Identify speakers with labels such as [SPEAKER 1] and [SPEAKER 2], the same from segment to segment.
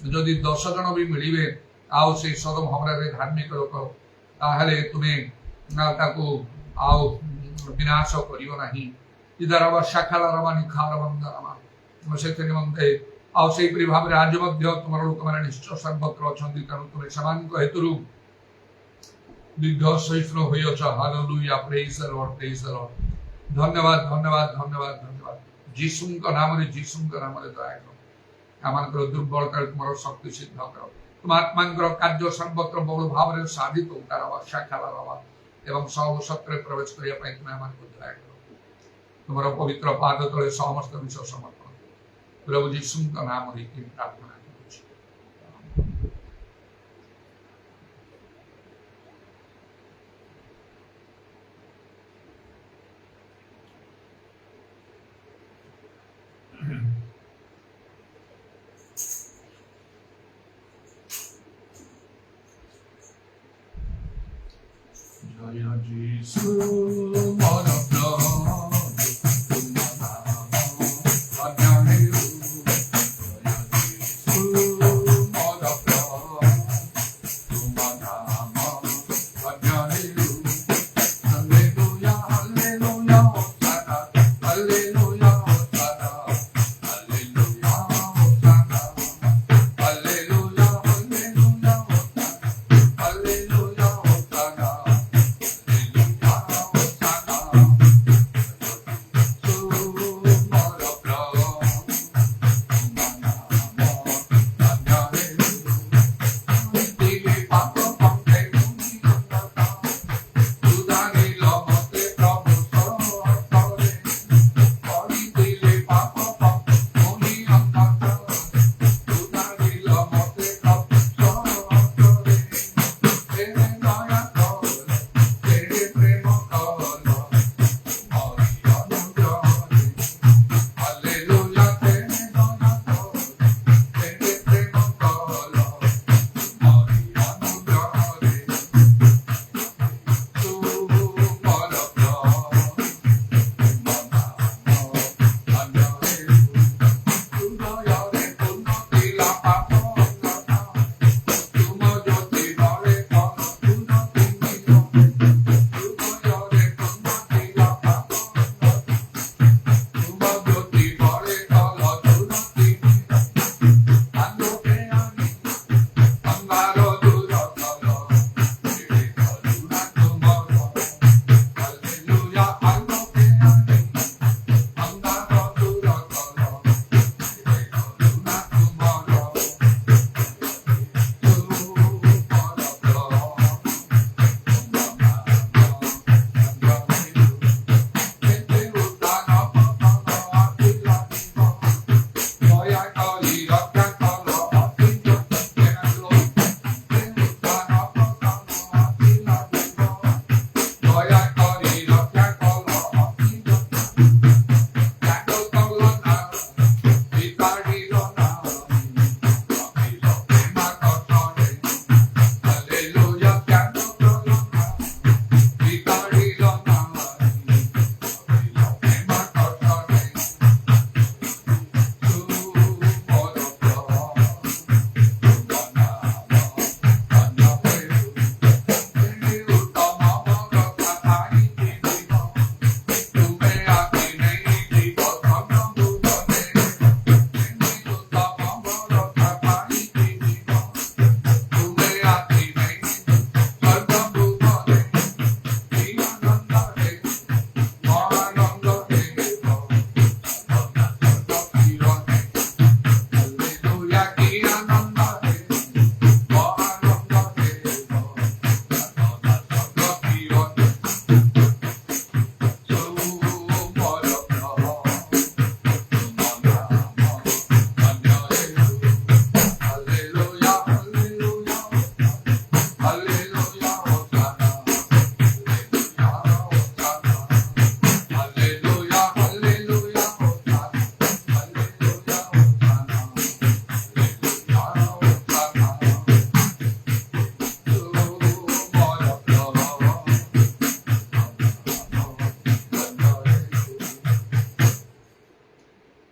[SPEAKER 1] যদি 10 ଜଣ ବି ମିଳିବେ ଆଉ ସେଇ ସଦଭାବନାରେ ଧାର୍ମିକ ଲୋକ ତାହେଲେ ତୁମେ ତାକୁ ଆଉ ବିନାଶ କରିବ ନାହିଁ। ଇଦାରବା ଶାଖାଲାରବା ନିଖାରବା ସେଥି ନିମନ୍ତେ ଆଉ ସେଇପରି ଭାବରେ ଆଜି ମଧ୍ୟ ତୁମର ଲୋକମାନେ ନିଶ୍ଚୟ ସର୍ବତ୍ର ଅଛନ୍ତି, ତେଣୁ ତୁମେ ସେମାନଙ୍କ ହେତୁରୁ ଦୀର୍ଘ ସହିଷ୍ଣୁ ହୋଇଅଛ। ହାଲେଲୁୟା, ପ୍ରେଜ୍ ଦ ଲର୍ଡ, ପ୍ରେଜ୍ ଦ ଲର୍ଡ। ଧନ୍ୟବାଦ, ଧନ୍ୟବାଦ, ଧନ୍ୟବାଦ, ଧନ୍ୟବାଦ। ଯୀଶୁଙ୍କ ନାମରେ ଦୟା କର। ଆମମାନଙ୍କର ଦୁର୍ବଳତାରେ ତୁମର ଶକ୍ତି ସିଦ୍ଧ କର। ତୁମ ଆତ୍ମାଙ୍କର କାର୍ଯ୍ୟ ସର୍ବତ୍ର ବହୁଳ ଭାବରେ ସାଧିତ ଉତାରବା ଶାଖାଲାରବା ଏବଂ ସବୁ ସତ୍ୟରେ ପ୍ରବେଶ କରିବା ପାଇଁ ତୁମେ ଆମମାନଙ୍କୁ ଦୟା କର। ତୁମର ପବିତ୍ର ପାଦ ତଳେ ସମସ୍ତ ବିଷୟ ସମର୍ପଣ ପ୍ରଭୁ ଯୀଶୁଙ୍କ ନାମରେ ପ୍ରାର୍ଥନା କରୁଛି। জয় যিশু মর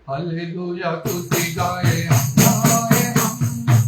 [SPEAKER 1] हालेलुया तुझी गाए हम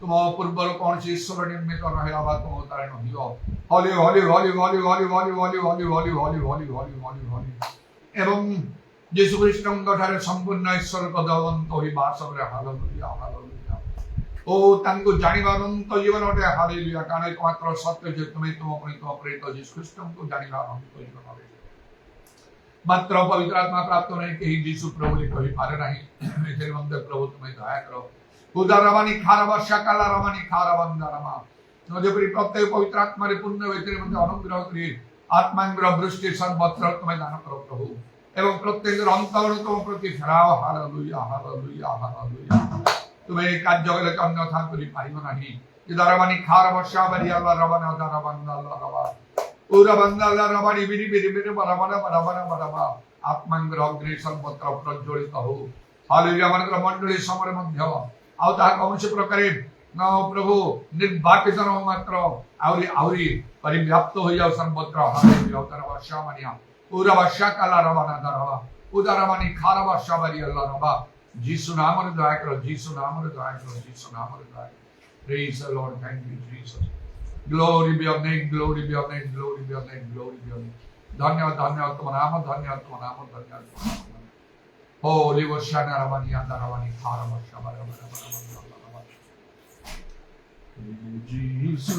[SPEAKER 1] तुम पूर्वर कौन सी ईश्वर निर्मित रहे आवा तुम अवतारण हियो हॉली हॉली हॉली हॉली हॉली हॉली हॉली हॉली हॉली हॉली हॉली हॉली हॉली हॉली एवं यीशु ख्रीष्टଙ୍କ ଠାରେ ସମ୍ପୂର୍ଣ୍ଣ ଈଶ୍ୱର ପଦବନ୍ତ ହୋଇ ବାସ କରେ ହାଲେଲୁୟା ହାଲେଲୁୟା ଓ ତାଙ୍କୁ ଜାଣିବା ଅନନ୍ତ ଜୀବନ ଅଟେ ହାଲେଲୁୟା କାରଣ ଏକମାତ୍ର ସତ୍ୟ ଯେ ତୁମେ ତୁମ ପୁଣି ତୁମ ପ୍ରେରିତ ଯୀଶୁ ଖ୍ରୀଷ୍ଟଙ୍କୁ ଜାଣିବା ଅନନ୍ତ ଜୀବନ ଅଟେ ମାତ୍ର ପବିତ୍ର ଆତ୍ମା ପ୍ରାପ୍ତ ନାହିଁ କେହି ଯୀଶୁ ପ୍ରଭୁ ବୋଲି କହିପାରେ ନାହିଁ ଏଥିରେ ମଧ୍ୟ ପ୍ରଭୁ ତୁମେ ଦୟା କର ଉଦାରବାଣୀ ଖାରବର୍ଷା କାଲାରବାଣୀ ଖାରବନ୍ଦାରମା ଯେପରି ପ୍ରତ୍ୟେକ ପବିତ୍ର ଆତ୍ମାରେ ପୂର୍ଣ୍ଣ ବ୍ୟକ୍ତିରେ ମଧ୍ୟ ଅନୁଗ୍ରହ କରି ଆତ୍ମାଙ୍କର ବୃଷ୍ଟି ସର୍ବତ୍ର ତୁମେ ଦାନ କର ପ୍ରଭୁ ଏବଂ ପ୍ରତ୍ୟେକର ଅନ୍ତର ତୁମ ପ୍ରତି ଫେରାଅ ହାଲେଲୁୟା ହାଲେଲୁୟା ହାଲେଲୁୟା ତୁମେ କାର୍ଯ୍ୟ କଲେ ଅନ୍ୟଥା କରିପାରିବ ନାହିଁ ଉଦାରବାଣୀ ଖାରବର୍ଷା ବାରିଆଲା ରବାନା ଦାରବାନ୍ଦାଲା ରବା ଉରବାନ୍ଦାଲା ରବାଣୀ ବିରି ବିରି ବିରି ବରବର ବରବର ବରବା ଆତ୍ମାଙ୍କର ଅଗ୍ନି ସର୍ବତ୍ର ପ୍ରଜ୍ୱଳିତ ହଉ ହାଲେଲୁୟା ମାନଙ୍କର ମଣ୍ଡଳୀ ସମୟରେ ମଧ୍ୟ ଆଉ ତାହା କୌଣସି ପ୍ରକାରେ ପ୍ରଭୁ ନିର୍ବାଚିତ ନ ମାତ୍ର ଆହୁରି ଆହୁରି ପରିବ୍ୟାପ୍ତ ହୋଇଯାଉ ସର୍ବତ୍ର ହାଲେଲୁୟା ଉଦାରବର୍ଷା ମାନିଆ ଉରବର୍ଷା କାଲା ରବାନା ଦାରବା ଉଦାରବାଣୀ ଖାରବର୍ଷା ବାରିଆଲା ରବା ଯୀଶୁ ନାମରେ ଦୟା କର ଯୀଶୁ ନାମରେ ଦୟା କର ଯୀଶୁ ନାମରେ ଦୟା କର praise the Lord thank you Jesus glory be your name glory be your name glory be your name glory be your name धन्यवाद धन्यवाद तुम नाम धन्यवाद तुम नाम धन्यवाद holy worship रबानी अंदरवानी खारबर्षा बरबरा Jesus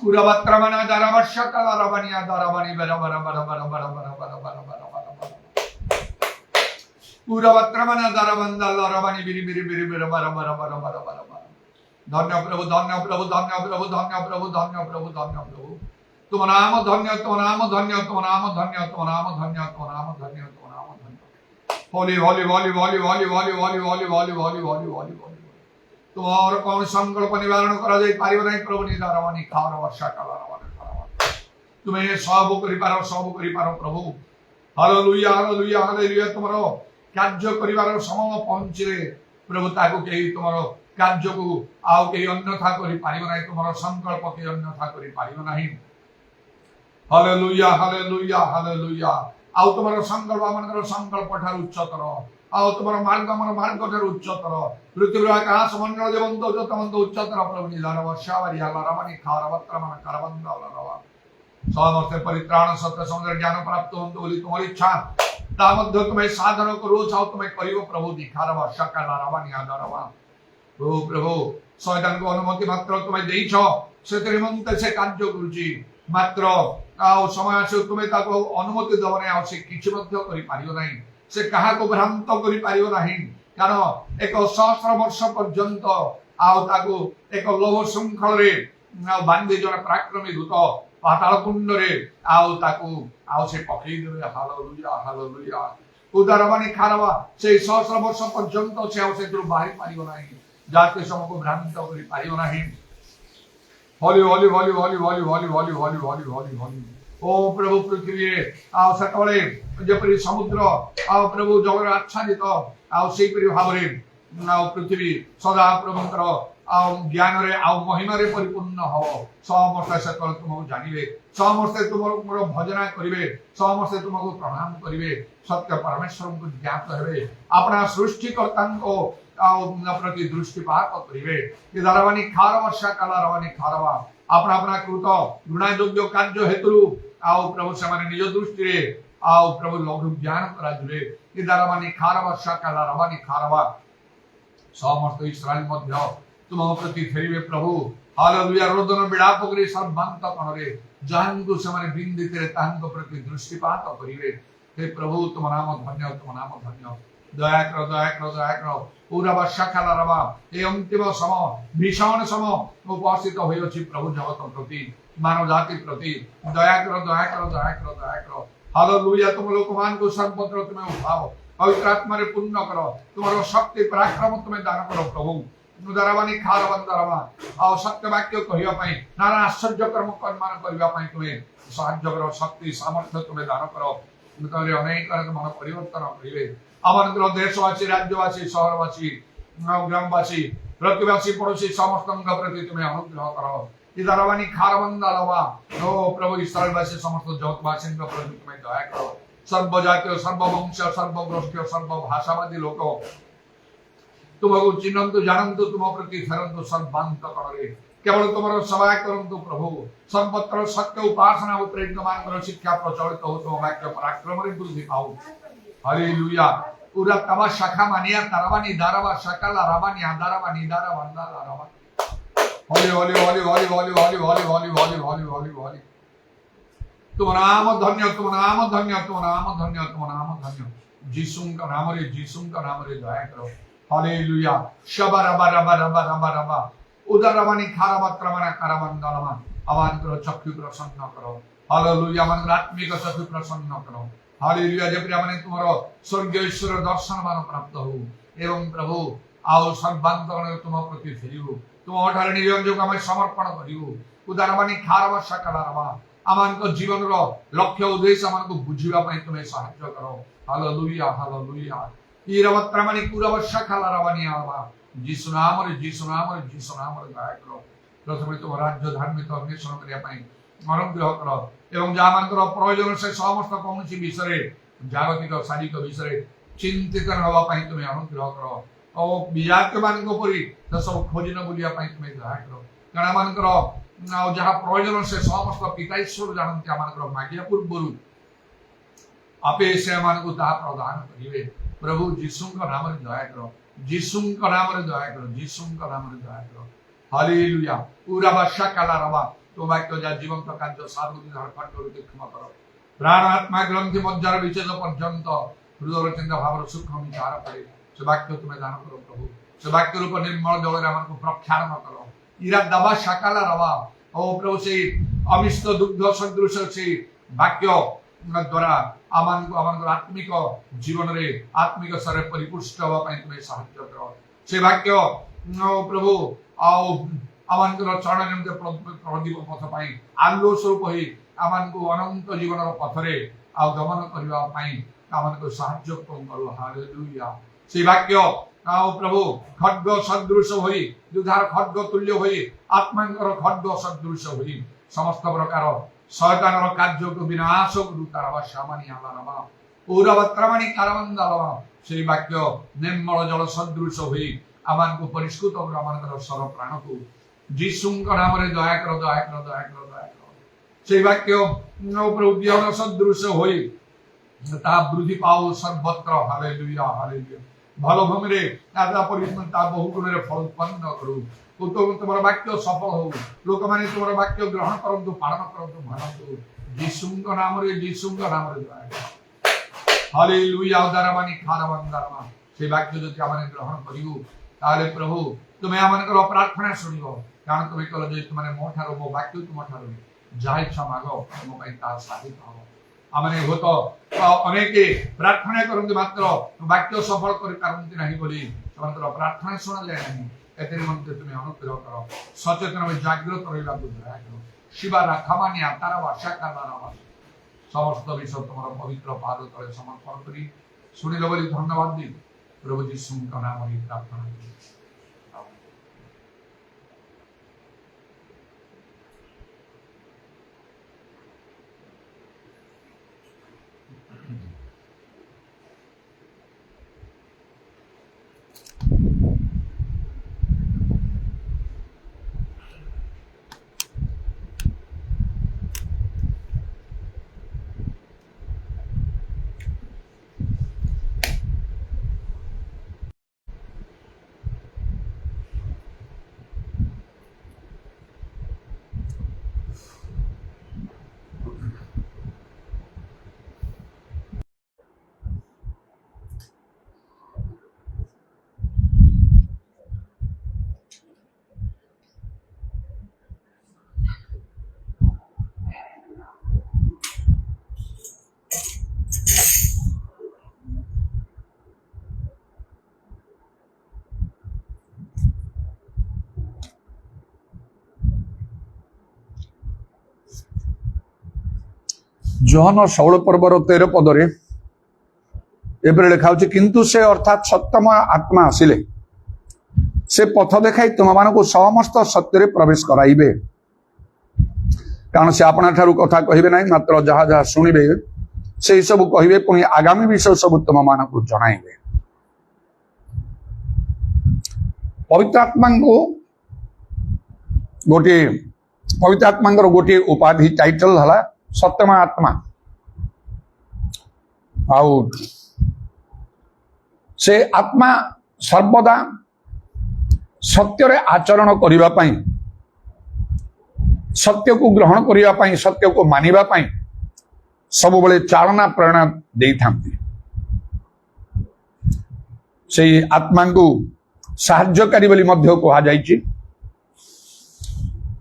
[SPEAKER 1] Urabatramana Daravashakala Ravania Daravani Bara Bara Bara Bara Bara Bara Bara Bara Bara Bara Bara পুরা বাত্রামানা দারাবান্দা লরাবানি বিরি বিরি বিরি বিরি বারা বারা বারা বারা বারা বারা। ধন্য প্রভু, ধন্য প্রভু, ধন্য প্রভু, ধন্য প্রভু, ধন্য প্রভু, ধন্য প্রভু। তোমার নাম ধন্য, তোমার নাম ধন্য, তোমার নাম ধন্য, তোমার নাম ধন্য, তোমার নাম ধন্য, তোমার নাম ধন্য। holy holy holy holy holy holy holy holy holy holy holy holy holy। তোমার কোন সংকল্প নিবারণ করা যায় পারিব নাই প্রভু। নিদারবানি খাওয়ার বর্ষা কালার তুমি সব করি পার প্রভু। Hallelujah hallelujah hallelujah. তোমার କାର୍ଯ୍ୟ କରିବାର ସମୟ ପହଞ୍ଚିଲେ ପ୍ରଭୁ ତାକୁ କେହି ତୁମର କାର୍ଯ୍ୟକୁ ଆଉ କେହି ଅନ୍ୟଥା କରିପାରିବ ନାହିଁ। ତୁମର ସଂକଳ୍ପ କେହି ଅନ୍ୟଥା କରିପାରିବ ନାହିଁ। Hallelujah hallelujah hallelujah. ଆଉ ତୁମର ସଂକଳ୍ପ ମାନଙ୍କର ସଂକଳ୍ପ ଠାରୁ ଉଚ୍ଚତର, ଆଉ ତୁମର ମାର୍ଗ ଆମର ମାର୍ଗ ଠାରୁ ଉଚ୍ଚତର। ପୃଥିବୀର ଆକାଶ ମଣ୍ଡଳ ଦେବନ୍ତ ଯତମନ୍ତ ଉଚ୍ଚତର ପ୍ରଭୁ। ନିଧାନ ବର୍ଷା ବାରି ହାଲାରାବାନି ଖାରବତ୍ର ମାନ କରବନ୍ଦ ହାଲାରାବା। ସମସ୍ତେ ପରିତ୍ରାଣ ସତ୍ୟ ସମୁଦ୍ର ଜ୍ଞାନ ପ୍ରାପ୍ତ ହୁଅନ୍ତୁ ବୋଲି ତୁମର ଇଚ୍ଛା। ତା ମଧ୍ୟ ତୁମେ ସାଧନ କରୁଛ, ଆଉ ତୁମେ କରିବ ପ୍ରଭୁ। ଦିଖାର ବର୍ଷା କାଲାରାବାନି ଆଦରବା। ଓ ପ୍ରଭୁ, ଶୈତାନକୁ ଅନୁମତି ମାତ୍ର ତୁମେ ଦେଇଛ, ସେଥିରେ ନିମନ୍ତେ ସେ କାର୍ଯ୍ୟ କରୁଛି। ମାତ୍ର ଆଉ ସମୟ ଆସିବ ତୁମେ ତାକୁ ଅନୁମତି ଦେବ ନାହିଁ, ଆଉ ସେ କିଛି ମଧ୍ୟ କରିପାରିବ ନାହିଁ। ସେ କାହାକୁ ଭ୍ରାନ୍ତ କରିପାରିବ ନାହିଁ, କାରଣ 1000 ବର୍ଷ ପର୍ଯ୍ୟନ୍ତ ଆଉ ତାକୁ ଏକ ଲୋହ ଶୃଙ୍ଖଳରେ ବାନ୍ଧି ଜଣେ ପରାକ୍ରମୀ ଦୂତ ପାତାଳ କୁଣ୍ଡରେ ଆଉ ତାକୁ ଆଉ ସେ ପକେଇ ଦେବେ। Hallelujah hallelujah. ଉଦାରବାଣୀ ଖାରବା ସେଇ 1000 ବର୍ଷ ପର୍ଯ୍ୟନ୍ତ ସେ ଆଉ ସେଥିରୁ ବାହାରି ପାରିବ ନାହିଁ, ଜାତି ସମକୁ ଭ୍ରାନ୍ତ କରିପାରିବ ନାହିଁ। ହଲି ହଲି ହଲି ହଲି ହଲି ହଲି ହଲି ହଲି ହଲି ହଲି ହଲି। ଓ ପ୍ରଭୁ, ପୃଥିବୀରେ ଆଉ ସେତେବେଳେ ଯେପରି ସମୁଦ୍ର ଆଉ ପ୍ରଭୁ ଜଳରେ ଆଚ୍ଛାଦିତ, ଆଉ ସେଇପରି ଭାବରେ ଆଉ ପୃଥିବୀ ସଦା ପ୍ରଭୁଙ୍କର ଆଉ ଜ୍ଞାନରେ ଆଉ ମହିମାରେ ପରିପୂର୍ଣ୍ଣ ହବ। ସମସ୍ତେ ସେତେବେଳେ ତୁମକୁ ଜାଣିବେ, ସମସ୍ତେ ତୁମର ଭଜନା କରିବେ, ସମସ୍ତେ ତୁମକୁ ପ୍ରଣାମ କରିବେ, ସତ୍ୟ ପରମେଶ୍ୱରଙ୍କୁ ଜ୍ଞାତ ହେବେ, ଆପଣା ସୃଷ୍ଟିକର୍ତ୍ତାଙ୍କ ଆଉ ପ୍ରତି ଦୃଷ୍ଟିପାତ କରିବେ। ଦାରବାନି ଖାର ବର୍ଷା କାଲାରବାନି ଖାରବା। ଆପଣା ଆପଣା କୃତ ଘୃଣାଯୋଗ୍ୟ କାର୍ଯ୍ୟ ହେତୁ ଆଉ ପ୍ରଭୁ ସେମାନେ ନିଜ ଦୃଷ୍ଟିରେ ଆଉ ପ୍ରଭୁ ଲଘୁ ଜ୍ଞାନ କରାଯିବେ। ଦାରବାନି ଖାର ବର୍ଷା କାଲାରବାନି ଖାରବା। ସମସ୍ତ ଇସ୍ରାଏଲ ମଧ୍ୟ ତୁମ ପ୍ରତି ଫେରିବେ ପ୍ରଭୁ। ହାଲେଲୁୟା। ରୋଦନ ବିଳାପ କରି ସର୍ବାନ୍ତ କଣରେ ଯାହାଙ୍କୁ ସେମାନେ ବିନ୍ଦିଥିଲେ ତାହାଙ୍କ ପ୍ରତି ଦୃଷ୍ଟିପାତ କରିବେ। ହେ ପ୍ରଭୁ, ତୁମ ନାମ ଧନ୍ୟ, ତୁମ ନାମ ଧନ୍ୟ। ଦୟାକର ଦୟାକର ଦୟାକର। ପୁରା ବର୍ଷା କାଲାରବା ଏ ଅନ୍ତିମ ସମୟ, ଭୀଷଣ ସମୟ ଉପସ୍ଥିତ ହୋଇଅଛି ପ୍ରଭୁ ଜଗତ ପ୍ରତି, ମାନବ ଜାତି ପ୍ରତି। ଦୟାକର ଦୟାକର ଦୟାକର ଦୟାକର। ହାଲେଲୁୟା। ତୁମ ଲୋକମାନଙ୍କୁ ସର୍ବତ୍ର ତୁମେ ଉଠାଅ, ପବିତ୍ର ଆତ୍ମାରେ ପୂର୍ଣ୍ଣ କର। ତୁମର ଶକ୍ତି ପରାକ୍ରମ ତୁମେ ଦାନ କର ପ୍ରଭୁ। ଦାରବାନି ଖାରବନ୍ଦରବା ଆଉ ସତ୍ୟ ବାକ୍ୟ କହିବା ପାଇଁ, ନାନା ଆଶ୍ଚର୍ଯ୍ୟ କର୍ମ କର୍ମାନ କରିବା ପାଇଁ ତୁମେ ସାହାଯ୍ୟ କର। ଶକ୍ତି ସାମର୍ଥ୍ୟ ତୁମେ ଦାନ କର। ଅନେକ ମନ ପରିବର୍ତ୍ତନ କରିବେ। ଆମମାନଙ୍କର ଦେଶବାସୀ, ରାଜ୍ୟବାସୀ, ସହରବାସୀ, ଗ୍ରାମବାସୀ, ପ୍ରତିବାସୀ, ପଡ଼ୋଶୀ ସମସ୍ତଙ୍କ ପ୍ରତି ତୁମେ ଅନୁଗ୍ରହ କର। ଦାରବାନି ଖାରବନ୍ଦରବା। ଓ ପ୍ରଭୁ, ଇସ୍ରାଏଲବାସୀ ସମସ୍ତ ଜଗତବାସୀଙ୍କ ପ୍ରତି ତୁମେ ଦୟା କର। ସର୍ବଜାତୀୟ, ସର୍ବବଂଶ, ସର୍ବଗୋଷ୍ଠୀ, ସର୍ବଭାଷାବାଦୀ ଲୋକ ତୁମକୁ ଚିହ୍ନନ୍ତୁ, ଜାଣନ୍ତୁ, ତୁମ ପ୍ରତି ଫେରନ୍ତୁ ସର୍ବାନ୍ତ କଣରେ। କେବଳ ତୁମର ସେବା କରନ୍ତୁ ପ୍ରଭୁ। ସର୍ବତ୍ର ସତ୍ୟ ଉପାସନା ଓ ପ୍ରେରିତମାନଙ୍କର ଶିକ୍ଷା ପ୍ରଚଳିତ ହଉ। ତୁମ ବାକ୍ୟ ପରାକ୍ରମରେ ବୃଦ୍ଧି ପାଉ। ହାଲେଲୁୟା। ପୁରା ତବା ଶାଖା ମାନିଆ ତାରାବାନି ଦାରବା ସକାଲା ରାବାନି ଆଦାରବାନି ଦାରବାନ୍ଦା ରାବା। ହଲି ହଲି ହଲି ହଲି ହଲି ହଲି ହଲି ହଲି ହଲି ହଲି ହଲି ହଲି। ତୁମ ନାମ ଧନ୍ୟ, ତୁମ ନାମ ଧନ୍ୟ, ତୁମ ନାମ ଧନ୍ୟ, ତୁମ ନାମ ଧନ୍ୟ। ଯୀଶୁଙ୍କ ନାମରେ, ଯୀଶୁଙ୍କ ନାମରେ ଦୟା କର। ହାଲେଲୁୟା। ଶବାରାବା ରାବା ରାବା ରାବା ରାବା। ଉଦାରବାନି ଖାରବତ୍ରମାନା କାରବନ୍ଦରମା। ଆମମାନଙ୍କର ଚକ୍ଷୁ ପ୍ରସନ୍ନ କର। ହାଲେଲୁୟା। ଆମମାନଙ୍କର ଆତ୍ମିକ ଚକ୍ଷୁ ପ୍ରସନ୍ନ କର। ହାଲେଲୁୟା। ଯେପରି ଆମେ ତୁମର ସ୍ୱର୍ଗୀୟ ଈଶ୍ୱର ଦର୍ଶନ ମାନ ପ୍ରାପ୍ତ ହଉ ଏବଂ ପ୍ରଭୁ ଆଉ ସର୍ବାନ୍ତରରେ ତୁମ ପ୍ରତି ଫେରିବୁ। ତୁମ ଠାରେ ନିଜ ନିଜକୁ ଆମେ ସମର୍ପଣ କରିବୁ। ଉଦାରବାନି ଖାରବର୍ଷା କାଲାରବା। ଆମମାନଙ୍କ ଜୀବନର ଲକ୍ଷ୍ୟ ଉଦ୍ଦେଶ୍ୟ ଆମମାନଙ୍କୁ ବୁଝିବା ପାଇଁ ତୁମେ ସାହାଯ୍ୟ କର। Hallelujah hallelujah. ईरवत्रमणि पूर्ववर्षा खालारावानी आवा। जीसु नामरे, जीसु नामरे, जीसु नामरे दया करो। प्रथमे तुम राज्य धार्मिक अन्वेषण करिया पई अनुग्रह करो एवं जामानकर प्रयोजन से समस्त कौनसी विषय जागतिक शारीरिक विषय चिंतित हवा पई तुमे अनुग्रह करो। ओ विजात मानक परि त सब खोजिन बुलिया पई तुमे दया करो। कारण मानकर जहाँ प्रयोजन से समस्त पिता ईश्वर जानते आमानकर मागिया पूर्वरु आपे से आमानकु ताहा प्रदान करिवे। प्रभु जीसुଙ୍କ नामରେ दया करो, जीसुଙ୍କ नामରେ दया करो, जीसुଙ୍କ नामରେ दया करो। हालेलुया। पूरा वर्षा काला रवा तो वाक्य जा जीवंत कार्य सार्वजनिक हरखंड रूपे क्षमा करो। प्राण आत्मा ग्रंथि मज्जार विच्छेद पर्यंत हृदय चिंता भाव सूक्ष्म विचार पड़े से वाक्य तुम्हें दान करो प्रभु से वाक्य रूप निर्मल जल आम प्रक्षालन करो इरा दबा सकाल रवा ओ प्रभु से अमिष्ट दुग्ध सदृश से वाक्य द्वारा आम आत्मिक जीवन रे आत्मिक स्तर परिपुष्ट हवा तुम्हें साहाय्य करो से वाक्य प्रभु आओ आम चरण निम्ते प्रदीप पथ पाई आलो स्वरूप ही आम अनंत जीवन पथरे आ गमन करने आम साहाय्य करो हालेलुया से वाक्य आओ प्रभु खड्ग सदृश होई युद्धार खड्ग तुल्य होई आत्मांकर खड्ग सदृश होई समस्त प्रकार शयतानर कार्य को विनाश करू तार शामानी आलारमा पूरवत्रमणि कारवंदलमा से वाक्य निर्मल जल सदृश होई आमान को परिष्कृत कर आमानकर सर प्राण को जीसुंक नाम रे दया कर दया कर दया कर दया कर से वाक्य प्रभु ज्ञान सदृश होई ता वृद्धि पाओ सर्वत्र हालेलुया हालेलुया भल भूमि रे आदा परिश्रम ता बहु गुण रे फल उत्पन्न करू तुमर वाक्य सफल हो लोक माने तुमर वाक्य ग्रहण करंतु पालन करंतु मानंतु जीसुंक नाम रे दया हालेलुया उदारमानी खारवंदरमा से वाक्य जति आमने ग्रहण करिवु ताले प्रभु तुमे आमनकर प्रार्थना सुनिबो कारण तुमे कहलो जे तुमने मो ठारो मो वाक्य तुम ठारो जा इच्छा मागो तुम पई ता साधित हो आमने होत अनेके प्रार्थना करंतु मात्र वाक्य सफल करि पारंति नाही बोली तुमकर प्रार्थना सुना जाय नाही एते निमंते तुमे अनुग्रह करो सचेतन में जागृत रहिला दया करो शिवा राखमानी आतारा वर्षा करना समस्त विषय तुम्हारा पवित्र पाद तले समर्पण करी सुनिल बोली धन्यवाद दी प्रभु जीशु का नाम में प्रार्थना करी जोहन 16 पर्वर 13 पदरे एबरे लिखा होछि किंतु से अर्थात सत्यम आत्मा आसिले से पथ देखाई तुम मानकु समस्त सत्य रे प्रवेश कराइबे कारण से अपना ठारू कथा कहिबे नाही मात्र जहा जहा सुनिबे से सब कहिबे पुनी आगामी विषय सब तुम मानकु जणाइबे पवित्र आत्मा को गोटे पवित्र आत्मा गोटे उपाधि टाइटल हला सत्यमा आत्मा आउ से आत्मा सर्वदा सत्य रे आचरण करिबा पई सत्य को ग्रहण करिबा पई सत्य को मानिबा पई सब बेले चालना प्रेरणा देई थांती से आत्मा को साहाय्यकारी बोली मध्य कहा जायछि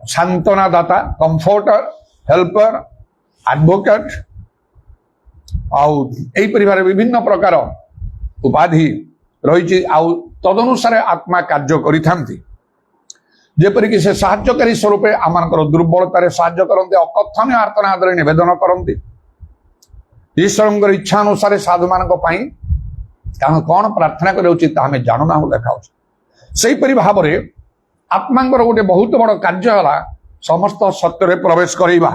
[SPEAKER 1] सांत्वना दाता कंफर्टर हेल्पर एडवोकेट आउ एई परिवार विभिन्न प्रकार उपाधि रही तदनुसार आत्मा कार्य करिथांती जेपरिक से साहाय्यकारी स्वरूप आमर दुर्बलतार साहाय्य करते अकथनीय आर्तनाद निवेदन करती ईश्वर इच्छा अनुसार साधु मान कौन प्रार्थना कर उचित आम जानूना देखा से भाव में आत्मा गोटे बहुत बड़ कार्य है समस्त सत्य प्रवेश करवा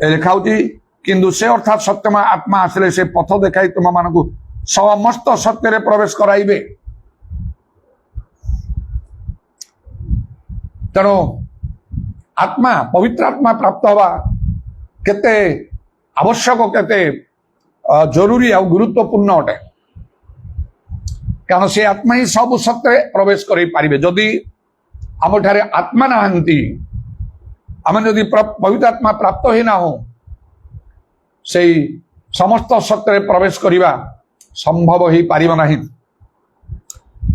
[SPEAKER 1] लिखा किंतु से अर्थात सत्यमा आत्मा आसिले से पथ देखाई तुम मानकु समस्त सत्य प्रवेश कराइबे तेणु आत्मा पवित्र आत्मा प्राप्त हवा केते आवश्यक केते जरूरी आ गुरुत्वपूर्ण अटे कारण से आत्मा ही सब सत्य प्रवेश कर पारिबे जदि आम ठारे आत्मा नहांती आम जदि पवित्र आत्मा प्राप्त ही ना हो से समस्त सत्य प्रवेश करवा संभव हो पार ना।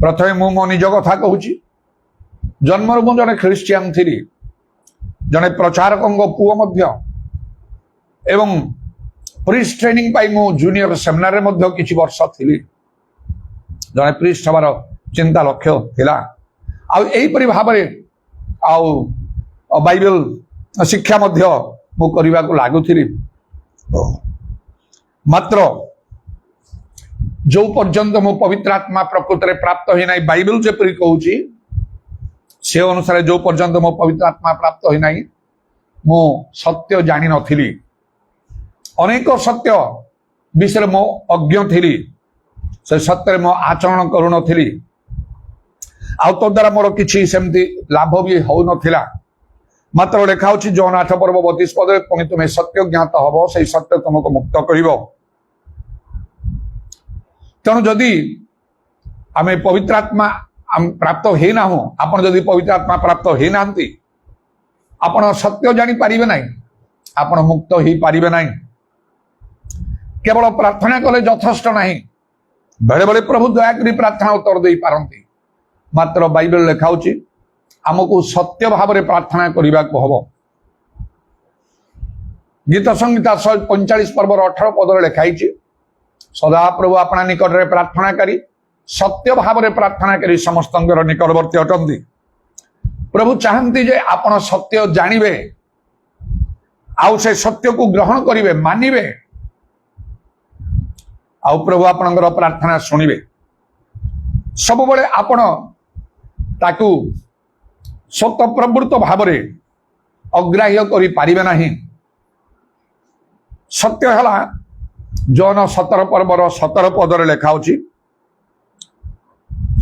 [SPEAKER 1] प्रथमे मु मो निज कथा कहूँ जन्म मु जड़े ख्रीस्टियान थी जड़े प्रचारक पुओ एवं प्रिस्ट ट्रेनिंग पाई मु जूनियर सेमिनार में किछि वर्ष थी जड़े प्रिस्ट हबार चिंता लक्ष्य थिला आईपरी भाव बाइबल शिक्षा मु करने को लगुरी मात्र जो पर्यंत मो पवित्र आत्मा प्रकृत में प्राप्त हो ना बाइबल जेपरी कहूँ से अनुसार जो पर्यंत मो पवित्र आत्मा प्राप्त हो ना मो सत्य जानी नथिली अनेक सत्य विषय मो अज्ञ थी से सत्य मो आचरण करू नथिली आ तो द्वारा मोर किछि सेमती लाभ भी हो नथिला मात्र लिखा होछि जौन 8 पर्व 32 पद पुणी तुम्हें सत्य ज्ञात हब से सत्य तुमको मुक्त करिवो। तेणु जदि आम पवित्र आत्मा प्राप्त हो ना आपन जदि पवित्र आत्मा प्राप्त हो ना आपन सत्य जानी पारिबे नहीं आपन मुक्त हो पारिबे नहीं। केवल प्रार्थना कले यथेष्ट नहीं बेले बेले प्रभु दयाकरी प्रार्थना उत्तर दे पारंती मात्र बाइबल लिखा होछि आमको सत्य भाव में प्रार्थना करने को हम। गीत संहिता 145 पर्व 18 पद लिखाई सदा प्रभु अपना निकट में प्रार्थना करी सत्य भाव में प्रार्थना करी समस्त निकटवर्ती अटंती। प्रभु चाहती जे आपण सत्य जानिबे आउ से सत्य को ग्रहण करिवे मानिबे आउ प्रभु आपणकर प्रार्थना शुणिबे सब बेले आपण ताकू स्वतः प्रवृत्त भाव में अग्राह्य करि पारिबे नहीं। सत्य है जौन 17 पर्वर 17 पदर लिखा होछि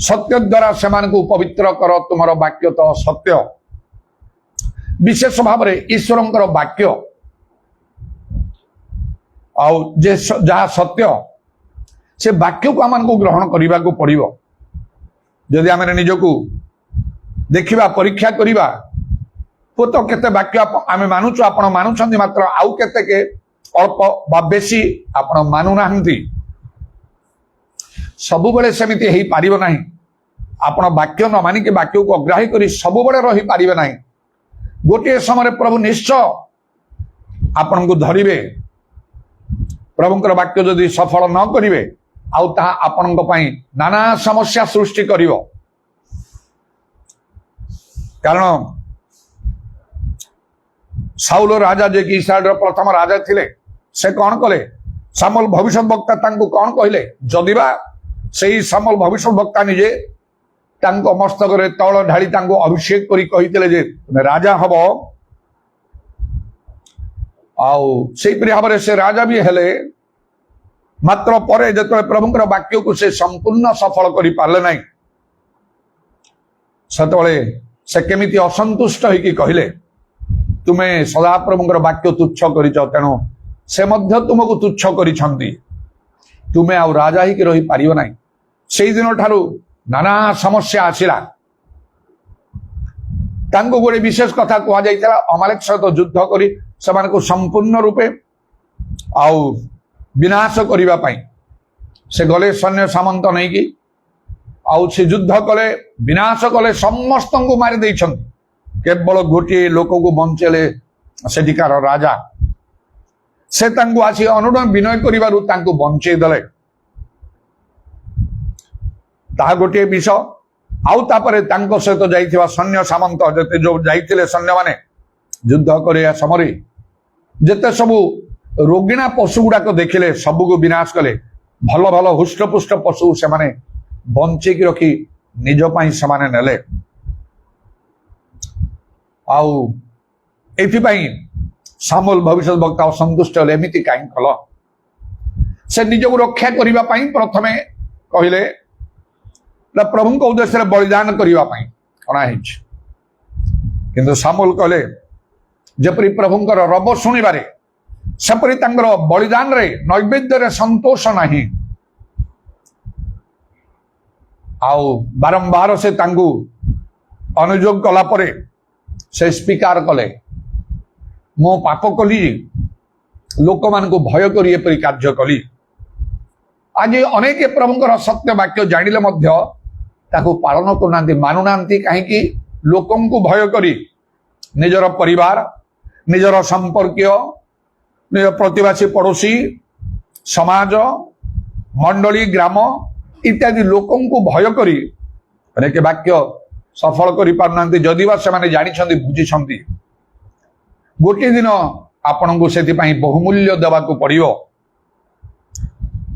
[SPEAKER 1] सत्य द्वारा सेमान को पवित्र कर तुमर वाक्य तो सत्य विशेष भाव में ईश्वर वाक्य जे जहाँ सत्य से वाक्य को आम को ग्रहण करने को पड़ो। जदि आम निजको देखा परीक्षा करवा पुत केते वाक्य आम मानुचु आपण मानुछंती मात्र आउ केते के अल्प बा बेसी आपण मानु नाहंती सबु बेले सेमिति हेई पारिबो नाही। आपण वाक्य न मानि के वाक्य को अग्राह्य करी सबु बेले रही पारिबे नाही। गोटे समय प्रभु निश्चय आपण को धरिबे प्रभुंकर वाक्य जदि सफल न करिवे आउ ताहा आपणक पई नाना समस्या सृष्टि करिवो। कारण साउल राजा जे कि इस्राएल प्रथम राजा थिले से कौन कले सामुएल भविष्य वक्ता तांको कौन कहले जदिबा सेही सामुएल भविष्य वक्ता निजे तांको मस्तक रे तौल ढाली तांको अभिषेक करी कहितले जे तुमे राजा हबो आउ सेही भाव में से राजा भी हेले मात्र परे जतले प्रभुंकर वाक्य को से संपूर्ण सफल करि पारले नाही सतबळे से केमिति असंतुष्ट होइकी कहले तुम्हें सदा प्रभुंकर वाक्य तुच्छ करिछ तेणु से मध्य तुमको तुच्छ करिछंती तुम्हें आउ राजा ही रही पारिबो नाही। सेही दिन ठारू नाना समस्या आसिला तांको गोटे विशेष कथा कहा जाइतला अमालेक सहित युद्ध करी सेमानकु संपूर्ण रूपे आउ विनाश करिबा पई से गले सैन्य सामंत नहीं कि आउ से युद्ध कले विनाश कले समस्त को मारी देइछन केवल गोटे लोक को बंचेले सेठिकार राजा से तांको आसी अनुरोध विनय करिबारु तांको बंचे देले ता गोटे विषय आउ तापरे तांको सहित जाइथिबा सैन्य सामंत जते जो जाइथिले सैन्य माने युद्ध करिया समय जते सबु रोगिणा पशु गुड़ाक देखिले सबू को विनाश कले भल भल हुष्टपुष्ट पशु से माने बंचेकी रखी निज पाई से माने नेले आउ एथिपाई सामुएल भविष्य वक्ता असंतुष्ट हेले एमिति काई कल से निज को रक्षा करिबा पाई प्रथमे कहिले प्रभु को उद्देश्य बलिदान करिबा पाई कणा हिच किंतु सामुएल कहले जेपरि प्रभुंकर रब सुनिबारे सेपरि तांकर बलिदान रे नैवेद्य रे संतोष नाही आउ बारंबार से तांगु अनुयोग कला परे से स्वीकार कले मो पाप कली लोक मान भय कर एपरी कार्य कली आज अनेक प्रभुंकर सत्य वाक्य जानिले मध्य ताको पालन करना मानुना कहीं लोक भय करी निजर परिवार निजर संपर्कीय निज प्रतिवासी पड़ोसी समाज मंडली ग्राम इत्यादि लोक भय करी अनेक वाक्य सफल कर पारना जदि से जानी बुझी गोटे दिन आपण को से बहुमूल्य देवा पड़ो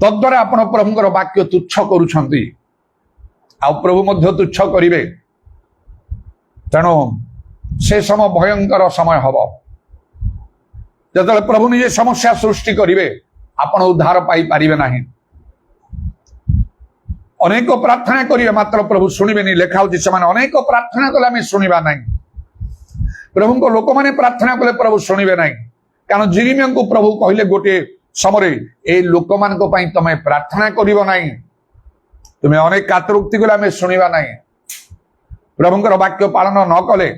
[SPEAKER 1] तद्वारा आपण प्रभुंकर वाक्य तुच्छ करुछंती आ प्रभु मध्य तुच्छ करिवे तेणु से समय भयंकर समय हब जतले प्रभु निजे समस्या सृष्टि करिवे आपण उद्धार पाई पारिबे नाही अनेक प्रार्थना करिवे मात्र प्रभु सुनिबे नहीं लेखा होछि समान अनेक प्रार्थना कले आमे सुनिबा नाही प्रभु को लोक माने प्रार्थना कले प्रभु सुनिबे नाही कारण जिरिमिया को प्रभु कहले गोटे समय ए लोक मान को पई तमे प्रार्थना करिवो नाही तुमे अनेक कातरुक्ति कले आमे सुनिबा नाही प्रभुंकर वाक्य पालन न कले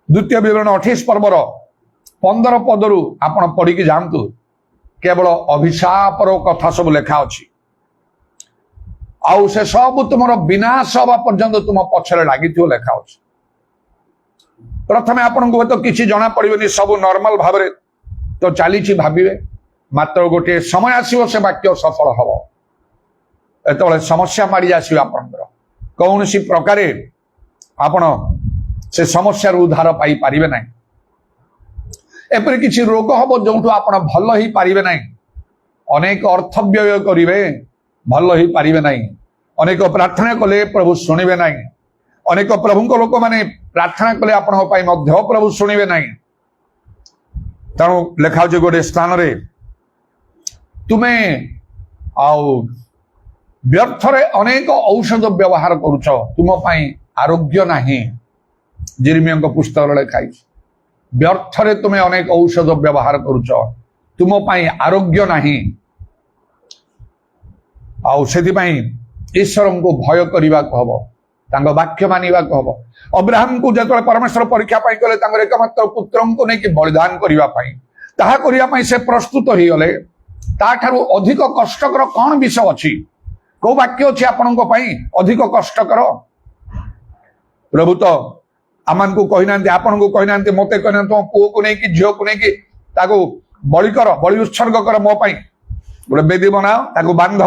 [SPEAKER 1] द्वितीय विवरण 28 पर्वर 15 पदरु आपण पढ़ी की जानतु केवल अभिशापर कथा सब लेखा अछि आउ से सब तुमर विनाश हवा पर्यंत तुम पछरे लागिथियो लेखा अछि प्रथमे आपण को तो किछि जणा पड़िबनी सब नॉर्मल भाबरे तो चली भाविबे मात्र गोटे समय आसीबो से वाक्य सफल हबो एतले समस्या मारी आसीबो आपनकर कौन सी प्रकार आपण से समस्या उद्धार पाई पारिबे नाही एपरि किछि रोग हबो जोंठु आपण भल ही पारिबे नाही अनेक अर्थ व्यय करिवे भल ही पारिबे नाही अनेक प्रार्थना कले प्रभु सुनिबे नाही अनेक प्रभु को लोक माने प्रार्थना कले आपण पाई मध्य प्रभु सुनिबे नाही तेणु लेखा होछि गोटे स्थान रे तुमे आउ व्यर्थरे अनेक औषध व्यवहार करुछ तुम पाई आरोग्य नाही जिर्मिया पुस्तक लेखाई व्यर्थरे तुमे अनेक औषध व्यवहार करुछ तुम पाई आरोग्य नाही आउ सेति पाई ईश्वर को भय करबा कहबो तांग वाक्य मानिबा कहबो अब्राहम को जतले परमेश्वर परीक्षा पाई कले तांगर एकमात्र पुत्र को नै कि बलिदान करबा पाई ताहा करबा पाई से प्रस्तुत होई गले ता ठारू अधिक कष्टकर कोन विषय अछि को वाक्य अछि आपन को पाई अधिक कष्टकर प्रभु तो आमान को कहिना आपन को कहिना मते कहिना तो पुओ को नै कि झियो को नै कि ताको बलि कर बलि उत्सर्ग कर मो पाई गोटे बेदी बनाओ ताको बांध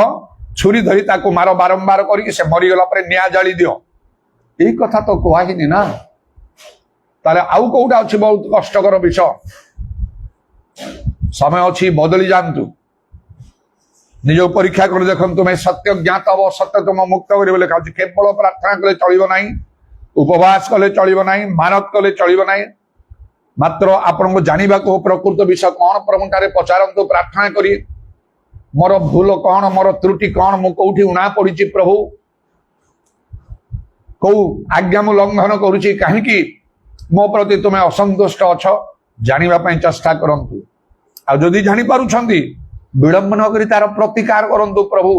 [SPEAKER 1] छुरी धरी ताको मारो बारंबार करके से मरी गला परे निया जाली दियो एही कथा तो कहहिनी ना ताले आउ कोउटा अछि बहुत कष्टकर विषय समय अछि बदली जानतु निज परीक्षा कर देखन तुम सत्य ज्ञात हब सत्य तुम मुक्त कर लेखा केवल प्रार्थना कले चलिबो नाही उपवास कले चलिबो नाही मानत कले चलिबो नाही मात्र आपण को जानिबा को प्रकृत विषय कोन प्रभुठारे पचारंतु प्रार्थना करी मोर भूल कौन मोर त्रुटि कौन मु कोठी उना पड़ी प्रभु कौ आज्ञा मु लंघन करुची कहीं मो प्रति तुम्हें असंतुष्ट अछ जानिबा पई चेष्टा करंतु आ जदि जानि पारुछंती विलंब न करी तार प्रतिकार करंतु प्रभु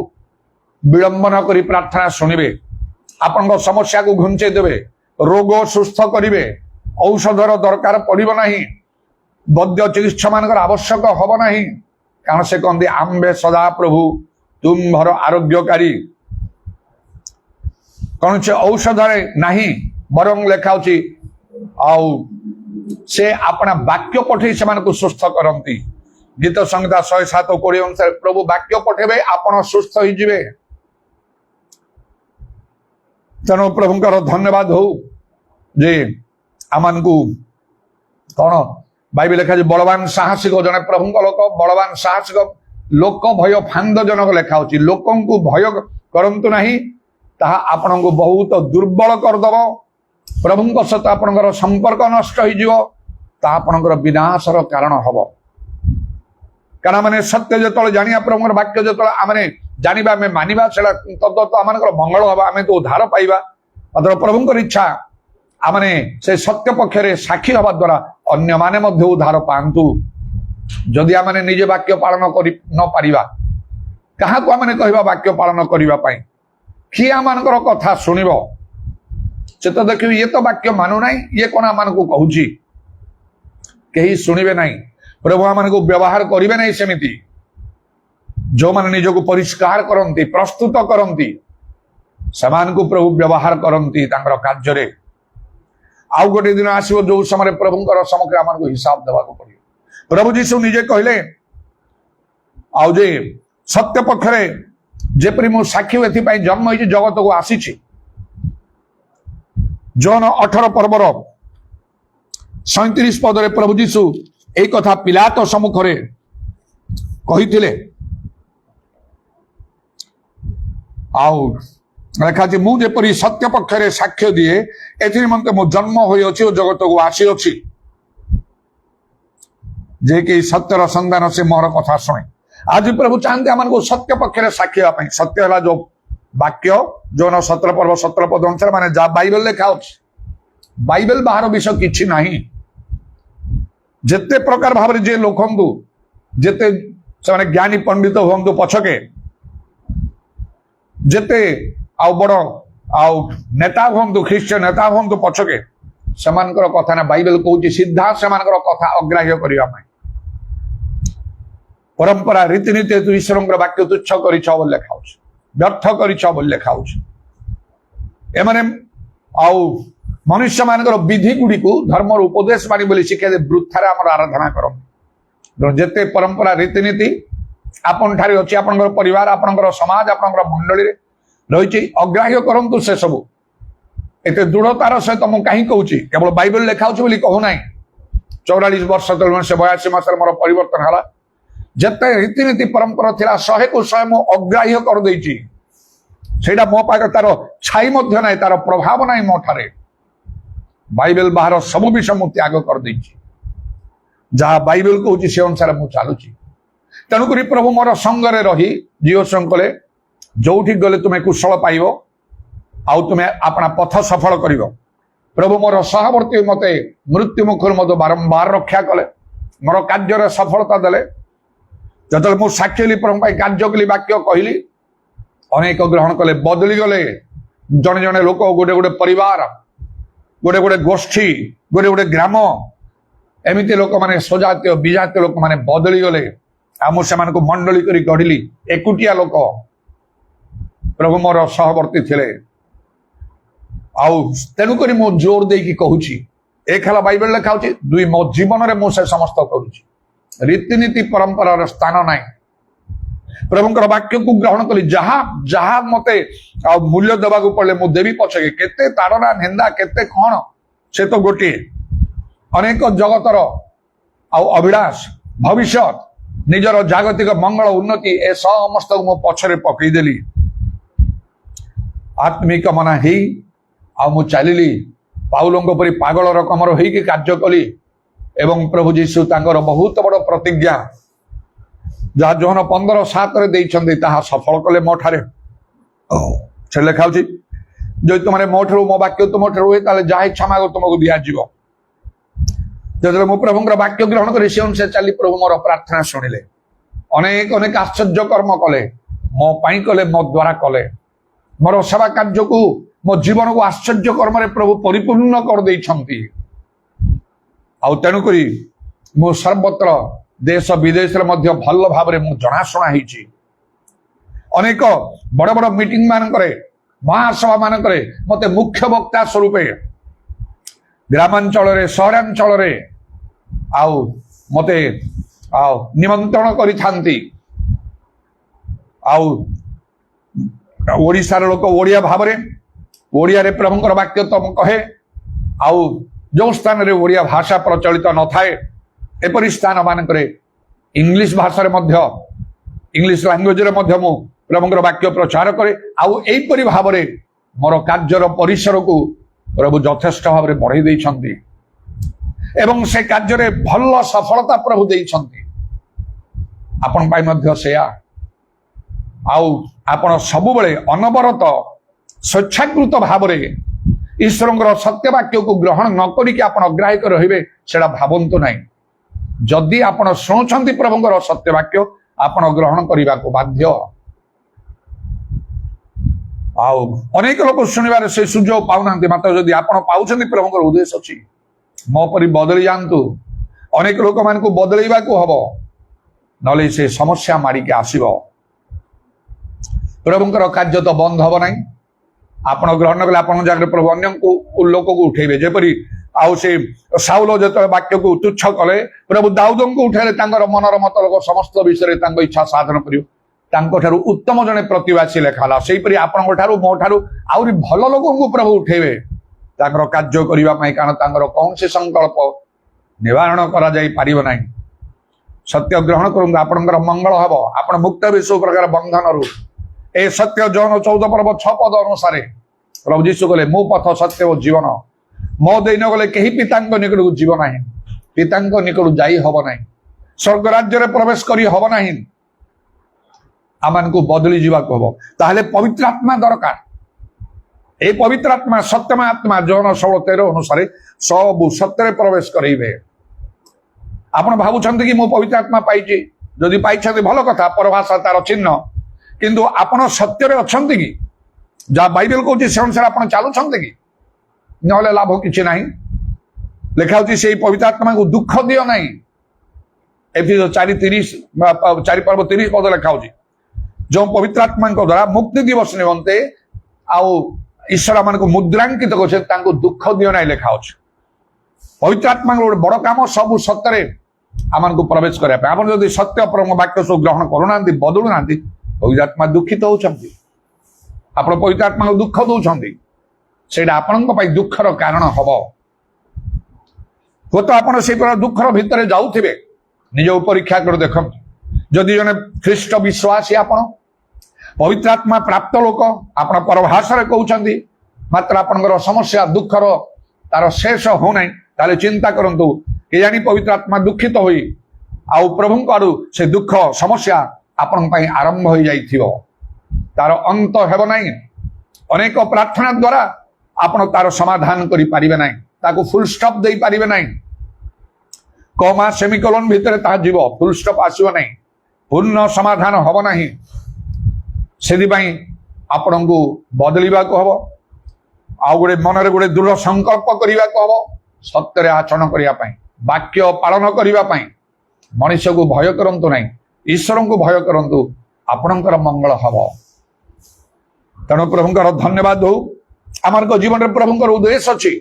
[SPEAKER 1] विलंब न करी प्रार्थना सुनिबे आपन समस्या को घुंचे देबे रोग सुस्थ करिवे औषधर दरकार पड़िबो नाही वैद्य चिकित्सा मानकर आवश्यक हब नाही कारण से कहते आम्बे सदा प्रभु तुम भर आरोग्यकारी कौन से औषध नाही बरं लेखा आउ से अपना वाक्य पठे से सुस्थ करती गीत संहिता 107:20 अनुसार प्रभु वाक्य पठेबे आपण सुस्थ हो जिवे तेणु प्रभुंकर धन्यवाद हो जे आमान को कौन बाइबल लेखा बलवान साहसिक जने प्रभुंक लोक बलवान साहसिक लोक भय फांद जनक लेखा होची लोकन को भय करंतु नाही ताहा आपन को बहुत दुर्बल करदब प्रभुंक सहित आपनकर संपर्क नष्ट होई जिवो ता आपनकर विनाशर कारण हबो कारण माने सत्य जतले जानिया प्रभुंकर वाक्य जतले आमने जानिबा में मानिबा सेला तद्दत आमनकर मंगल हबा आमे तो उद्धार पाइबा मात्र प्रभुंकर इच्छा आमने से सत्य पक्षरे साक्षी हवा द्वारा अन्य माने मध्य उद्धार पांतु जदि आमने निजे वाक्य पालन करि न पारिबा कहा को आमने कहबा वाक्य पालन करिबा पई कि आमनकर कथा सुनिबो से तो देखियो ये तो वाक्य मानु नाही ये कोना मान को कहूची कहीं शुणवे ना प्रभु आम को व्यवहार करेंगे ना सेमती जो मैंने निज को परिष्कार करती प्रस्तुत करती समान को प्रभु व्यवहार करती कार्य आउ गोटे दिन आसो जो समय प्रभुंर समग्र आम को हिसाब देवा पड़े प्रभु जीशु निजे कहले आउ जे सत्य पक्षरे जेपरी मो साक्षी एथि जन्म हो जगत को आसी जॉन 18 पर्वर 37 पदरे प्रभु जीशु ए कथा पिलात सम्मुखरे कहिथिले आउ लिखा मु जेपरी सत्य पक्षरे साक्ष्य दिए एथि निमंते मो जन्म होई अछि ओ जगत को आसी अछि जे कि सत्यर संधान से मोर कथा शुणे आज प्रभु चाहते आम को सत्य पक्षरे साक्षी होगा सत्य है जो वाक्य जो 17 पर्व 17 पद अनुसार माने जा बाइबल लिखा बाइबल बाहर विषय किछि नाही जेते प्रकार भाव जे लोक जेते से ज्ञानी पंडित हूँ पछके जेते आउ बड़ आउ नेता हूँ ख्रीष्टियन नेता हूँ पछके सेमानकर कथा ना बाइबल कहूँ सीधा सेमानकर कथा अग्राह्य करने परंपरा रीतिनीति तू ईश्वर वाक्य तुच्छ कर लिखा व्यर्थ कर लिखा एमाने आउ मनुष्य मानकर विधि गुड़ी को धर्म उपदेश मानी बोली शिक्षा वृथार आम आराधना कर जेते परंपरा रीतिनीति आपन ठारे अच्छी आपन परिवार आपन समाज आपन मंडली रही अग्राह्य करंतु से सब एते दृढ़तार सहित मुझे कहीं कहूँ केवल बाइबल लिखा कहूना 44 वर्ष तले से 82 मस मोर परिवर्तन है जिते रीतिनीति परंपरा थिला 100 को 100 मु अग्राह्य कर देछि सेटा मो पाखे तार छाई मध्य नाही तार प्रभाव नाही मो ठारे बाइबल बाहर सब विषय मु त्याग कर देछि जहाँ बाइबल कहूँ से अनुसार मु चलुछि तेणुक प्रभु मोर संगरे रही जीव संकले जोठी गले तुम्हें कुशल पाइब आउ तुम्हें अपना पथ सफल कर प्रभु मोर सहवर्ती मते मृत्यु मुखर मत बारंबार रक्षा कले मोर कार्य सफलता देले जतले मु साक्षी प्रभु कार्य कली वाक्य कहली अनेक ग्रहण कले बदली गले जड़े जड़े लोक गोटे गोटे परिवार गोटे गोटे गोष्ठी गोटे गोटे ग्राम एमती लोक माने स्वजातीय विजातीय लोक माने बदली गले आ मु सेमान को मंडली करी गढ़िली एकुटिया लोक प्रभु मोर सहवर्ती थिले आउ तेणुक मु जोर देकी कहूची एक हला बाइबल लिखा होची दुई मो जीवन रे मु से समस्त करूची रीतिनीति परंपरार स्थान नाई प्रभुंकर वाक्य को ग्रहण कली जहाँ जहाँ मते मूल्य देवा पड़े मु देवी पछके केते ताड़ना निंदा केते कौन से तो गोटे अनेक जगतर अभिलाष भविष्य निजर जागतिक मंगल उन्नति ए समस्त मो पछरे पकईदेली आत्मिक मना ही मु चलिली पाउलों परी पागल रकमर होइकी कार्य कली एवं प्रभु जीशु तांकर बहुत बड़ प्रतिज्ञा जहाँ जोहन 15:7 ताहा सफल कले मो ठारे से लिखा जो तुम मो ठार मो वाक्य तुम ठार हुए जहाँ इच्छा माग तुमको दिज्व जो मु प्रभुंर वाक्य ग्रहण कर से अनुसार चली प्रभु मोर प्रार्थना शुणिले अनेक अनेक आश्चर्य कर्म कले मो पाई कले मो द्वारा कले मोर सेवा कार्य को मो जीवन को आश्चर्य कर्म प्रभु परिपूर्ण कर देइछंती आउ तेणुक मु सर्वत्र देश विदेश मध्य भल भाव में जनाशुना होइछि अनेक बड़ बड़ मीटिंग मानकरे महासभा मानकरे मते मुख्य वक्ता स्वरूपे ग्रामांचल सहरांचल आउ मते निमंत्रण करिथांती आउ ओडिशार लोक ओडिया भाव में ओडिया रे प्रभुंकर वाक्य तम कहे आउ जो स्थान रे ओडिया भाषा प्रचलित न थाए एपरि स्थान मानकरे इंग्लिश भाषा इंग्लिश लैंग्वेज रे मध्य मु प्रभुंकर वाक्य प्रचार करे आउ एपरि भाव में मोर कार्यर परिसर को प्रभु यथेष्ट भाव में बढ़ई देइछंती एवं से कार्य रे भल सफलता प्रभु देइछंती आपन पाई मध्य सेया आउ आपण सबु बेले अनवरत स्वेच्छाकृत भाव में ईश्वर सत्य वाक्य को ग्रहण न करिक आपण अग्राह्य रहिबे सेडा भावंतु नाही जदि आपण शुणुछंती प्रभुंकर सत्य वाक्य आपण ग्रहण करने को बाध्य आउ अनेक लोक शुणिबार से सुजोग पाउना मात्र जदि आपण पाउछंती प्रभुंकर उद्देश्य अछि मो परि बदली जांतु ଅନେକ ଲୋକମାନଙ୍କୁ ବଦଳେଇବାକୁ ହବ, ନହେଲେ ସେ ସମସ୍ୟା ମାଡ଼ିକି ଆସିବ। ପ୍ରଭୁଙ୍କର କାର୍ଯ୍ୟ ତ ବନ୍ଦ ହବ ନାହିଁ। ଆପଣ ଗ୍ରହଣ କଲେ ଆପଣଙ୍କ ଜାଗାରେ ପ୍ରଭୁ ଅନ୍ୟକୁ ଲୋକକୁ ଉଠେଇବେ। ଯେପରି ଆଉ ସେ ସାଉଲ ଯେତେବେଳେ ବାକ୍ୟକୁ ତୁଚ୍ଛ କଲେ, ପ୍ରଭୁ ଦାଉଦଙ୍କୁ ଉଠେଇଲେ ତାଙ୍କର ମନର ମତଲବ ସମସ୍ତ ବିଷୟରେ ତାଙ୍କ ଇଚ୍ଛା ସାଧନ କରିବ। ତାଙ୍କ ଠାରୁ ଉତ୍ତମ ଜଣେ ପ୍ରତିବାସୀ ଲେଖା ହେଲା। ସେହିପରି ଆପଣଙ୍କ ଠାରୁ ମୋ ଠାରୁ ଆହୁରି ଭଲ ଲୋକଙ୍କୁ ପ୍ରଭୁ ଉଠେଇବେ ତାଙ୍କର କାର୍ଯ୍ୟ କରିବା ପାଇଁ, କାରଣ ତାଙ୍କର କୌଣସି ସଂକଳ୍ପ ନିବାରଣ କରାଯାଇ ପାରିବ ନାହିଁ। ସତ୍ୟ ଗ୍ରହଣ କରନ୍ତୁ, ଆପଣଙ୍କର ମଙ୍ଗଳ ହବ, ଆପଣ ମୁକ୍ତ ହେବେ ସବୁ ପ୍ରକାର ବନ୍ଧନରୁ। ଏ ସତ୍ୟ ଜନ 14 ପର୍ବ 6 ପଦ ଅନୁସାରେ ପ୍ରଭୁ ଯୀଶୁ କହିଲେ, ମୁଁ ପଥ ସତ୍ୟ ଓ ଜୀବନ, ମୋ ଦେଇ ନ ଗଲେ କେହି ପିତାଙ୍କ ନିକଟକୁ ଯିବ ନାହିଁ, ପିତାଙ୍କ ନିକଟକୁ ଯାଇ ହବ ନାହିଁ, ସ୍ୱର୍ଗ ରାଜ୍ୟରେ ପ୍ରବେଶ କରି ହବ ନାହିଁ। ଆମମାନଙ୍କୁ ବଦଳି ଯିବାକୁ ହବ। ତାହେଲେ ପବିତ୍ର ଆତ୍ମା ଦରକାର। এই পবিত্র আত্মা সত্যময় আত্মা জন 16:13 অনুসারে সবু সত্যরে প্রবেশ করাইবে। ଆପଣ ଭାବୁଛନ୍ତି କି ମୁଁ ପବିତ୍ର ଆତ୍ମା ପାଇଛି? ଯଦି ପାଇଛନ୍ତି ଭଲ କଥା, ପରଭାଷା ତାର ଚିହ୍ନ, କିନ୍ତୁ ଆପଣ ସତ୍ୟରେ ଅଛନ୍ତି କି? ଯାହା ବାଇବେଲ କହୁଛି ସେ ଅନୁସାରେ ଆପଣ ଚାଲୁଛନ୍ତି କି? ନହେଲେ ଲାଭ କିଛି ନାହିଁ। ଲେଖା ହଉଛି ସେଇ ପବିତ୍ର ଆତ୍ମାକୁ ଦୁଃଖ ଦିଅ ନାହିଁ। ଏଫେସ 4 ପର୍ବ 30 ପଦ ଲେଖା ହଉଛି, ଯେଉଁ ପବିତ୍ର ଆତ୍ମାଙ୍କ ଦ୍ୱାରା ମୁକ୍ତି ଦିବସ ନିମନ୍ତେ ଆଉ ଈଶ୍ୱର ମାନଙ୍କୁ ମୁଦ୍ରାଙ୍କିତ କରୁଛନ୍ତି, ତାଙ୍କୁ ଦୁଃଖ ଦିଅ ନାହିଁ ଲେଖା ହଉଛି। ପବିତ୍ର ଆତ୍ମାଙ୍କ ଗୋଟେ ବଡ କାମ ସବୁ ସତ୍ୟରେ ଆମମାନଙ୍କୁ ପ୍ରବେଶ କରିବା ପାଇଁ। ଆପଣ ଯଦି ସତ୍ୟ ପ୍ରଭୁଙ୍କ ବାକ୍ୟ ସବୁ ଗ୍ରହଣ କରୁନାହାନ୍ତି, ବଦଳୁନାହାନ୍ତି, ପବିତ୍ର ଆତ୍ମା ଦୁଃଖିତ ହଉଛନ୍ତି। ଆପଣ ପବିତ୍ର ଆତ୍ମାଙ୍କୁ ଦୁଃଖ ଦଉଛନ୍ତି, ସେଇଟା ଆପଣଙ୍କ ପାଇଁ ଦୁଃଖର କାରଣ ହବ। ହୁଏତ ଆପଣ ସେଇ ପ୍ରକାର ଦୁଃଖର ଭିତରେ ଯାଉଥିବେ, ନିଜକୁ ପରୀକ୍ଷା କରି ଦେଖନ୍ତୁ। ଯଦି ଜଣେ ଖ୍ରୀଷ୍ଟ ବିଶ୍ୱାସୀ, ଆପଣ ପବିତ୍ର ଆତ୍ମା ପ୍ରାପ୍ତ ଲୋକ, ଆପଣ ପରଭାଷାରେ କହୁଛନ୍ତି, ମାତ୍ର ଆପଣଙ୍କର ସମସ୍ୟା ଦୁଃଖର ତାର ଶେଷ ହଉନାହିଁ, ତାହେଲେ ଚିନ୍ତା କରନ୍ତୁ, କେଜାଣି ପବିତ୍ର ଆତ୍ମା ଦୁଃଖିତ ହୋଇ ଆଉ ପ୍ରଭୁଙ୍କ ଆଡୁ ସେ ଦୁଃଖ ସମସ୍ୟା ଆପଣଙ୍କ ପାଇଁ ଆରମ୍ଭ ହୋଇଯାଇଥିବ, ତାର ଅନ୍ତ ହେବ ନାହିଁ। ଅନେକ ପ୍ରାର୍ଥନା ଦ୍ୱାରା ଆପଣ ତାର ସମାଧାନ କରିପାରିବେ ନାହିଁ, ତାକୁ ଫୁଲ ଷ୍ଟପ୍ ଦେଇପାରିବେ ନାହିଁ। କମା ସେମିକୋଲନ ଭିତରେ ତାହା ଯିବ, ଫୁଲ ଷ୍ଟପ୍ ଆସିବ ନାହିଁ, ପୂର୍ଣ୍ଣ ସମାଧାନ ହବ ନାହିଁ। ସେଥିପାଇଁ ଆପଣଙ୍କୁ ବଦଳିବାକୁ ହବ, ଆଉ ଗୋଟେ ମନରେ ଗୋଟେ ଦୃଢ ସଂକଳ୍ପ କରିବାକୁ ହବ, ସତ୍ୟରେ ଆଚରଣ କରିବା ପାଇଁ, ବାକ୍ୟ ପାଳନ କରିବା ପାଇଁ। ମଣିଷକୁ ଭୟ କରନ୍ତୁ ନାହିଁ, ଈଶ୍ୱରଙ୍କୁ ଭୟ କରନ୍ତୁ, ଆପଣଙ୍କର ମଙ୍ଗଳ ହବ। ତେଣୁ ପ୍ରଭୁଙ୍କର ଧନ୍ୟବାଦ ହଉ। ଆମମାନଙ୍କ ଜୀବନରେ ପ୍ରଭୁଙ୍କର ଉଦ୍ଦେଶ୍ୟ ଅଛି।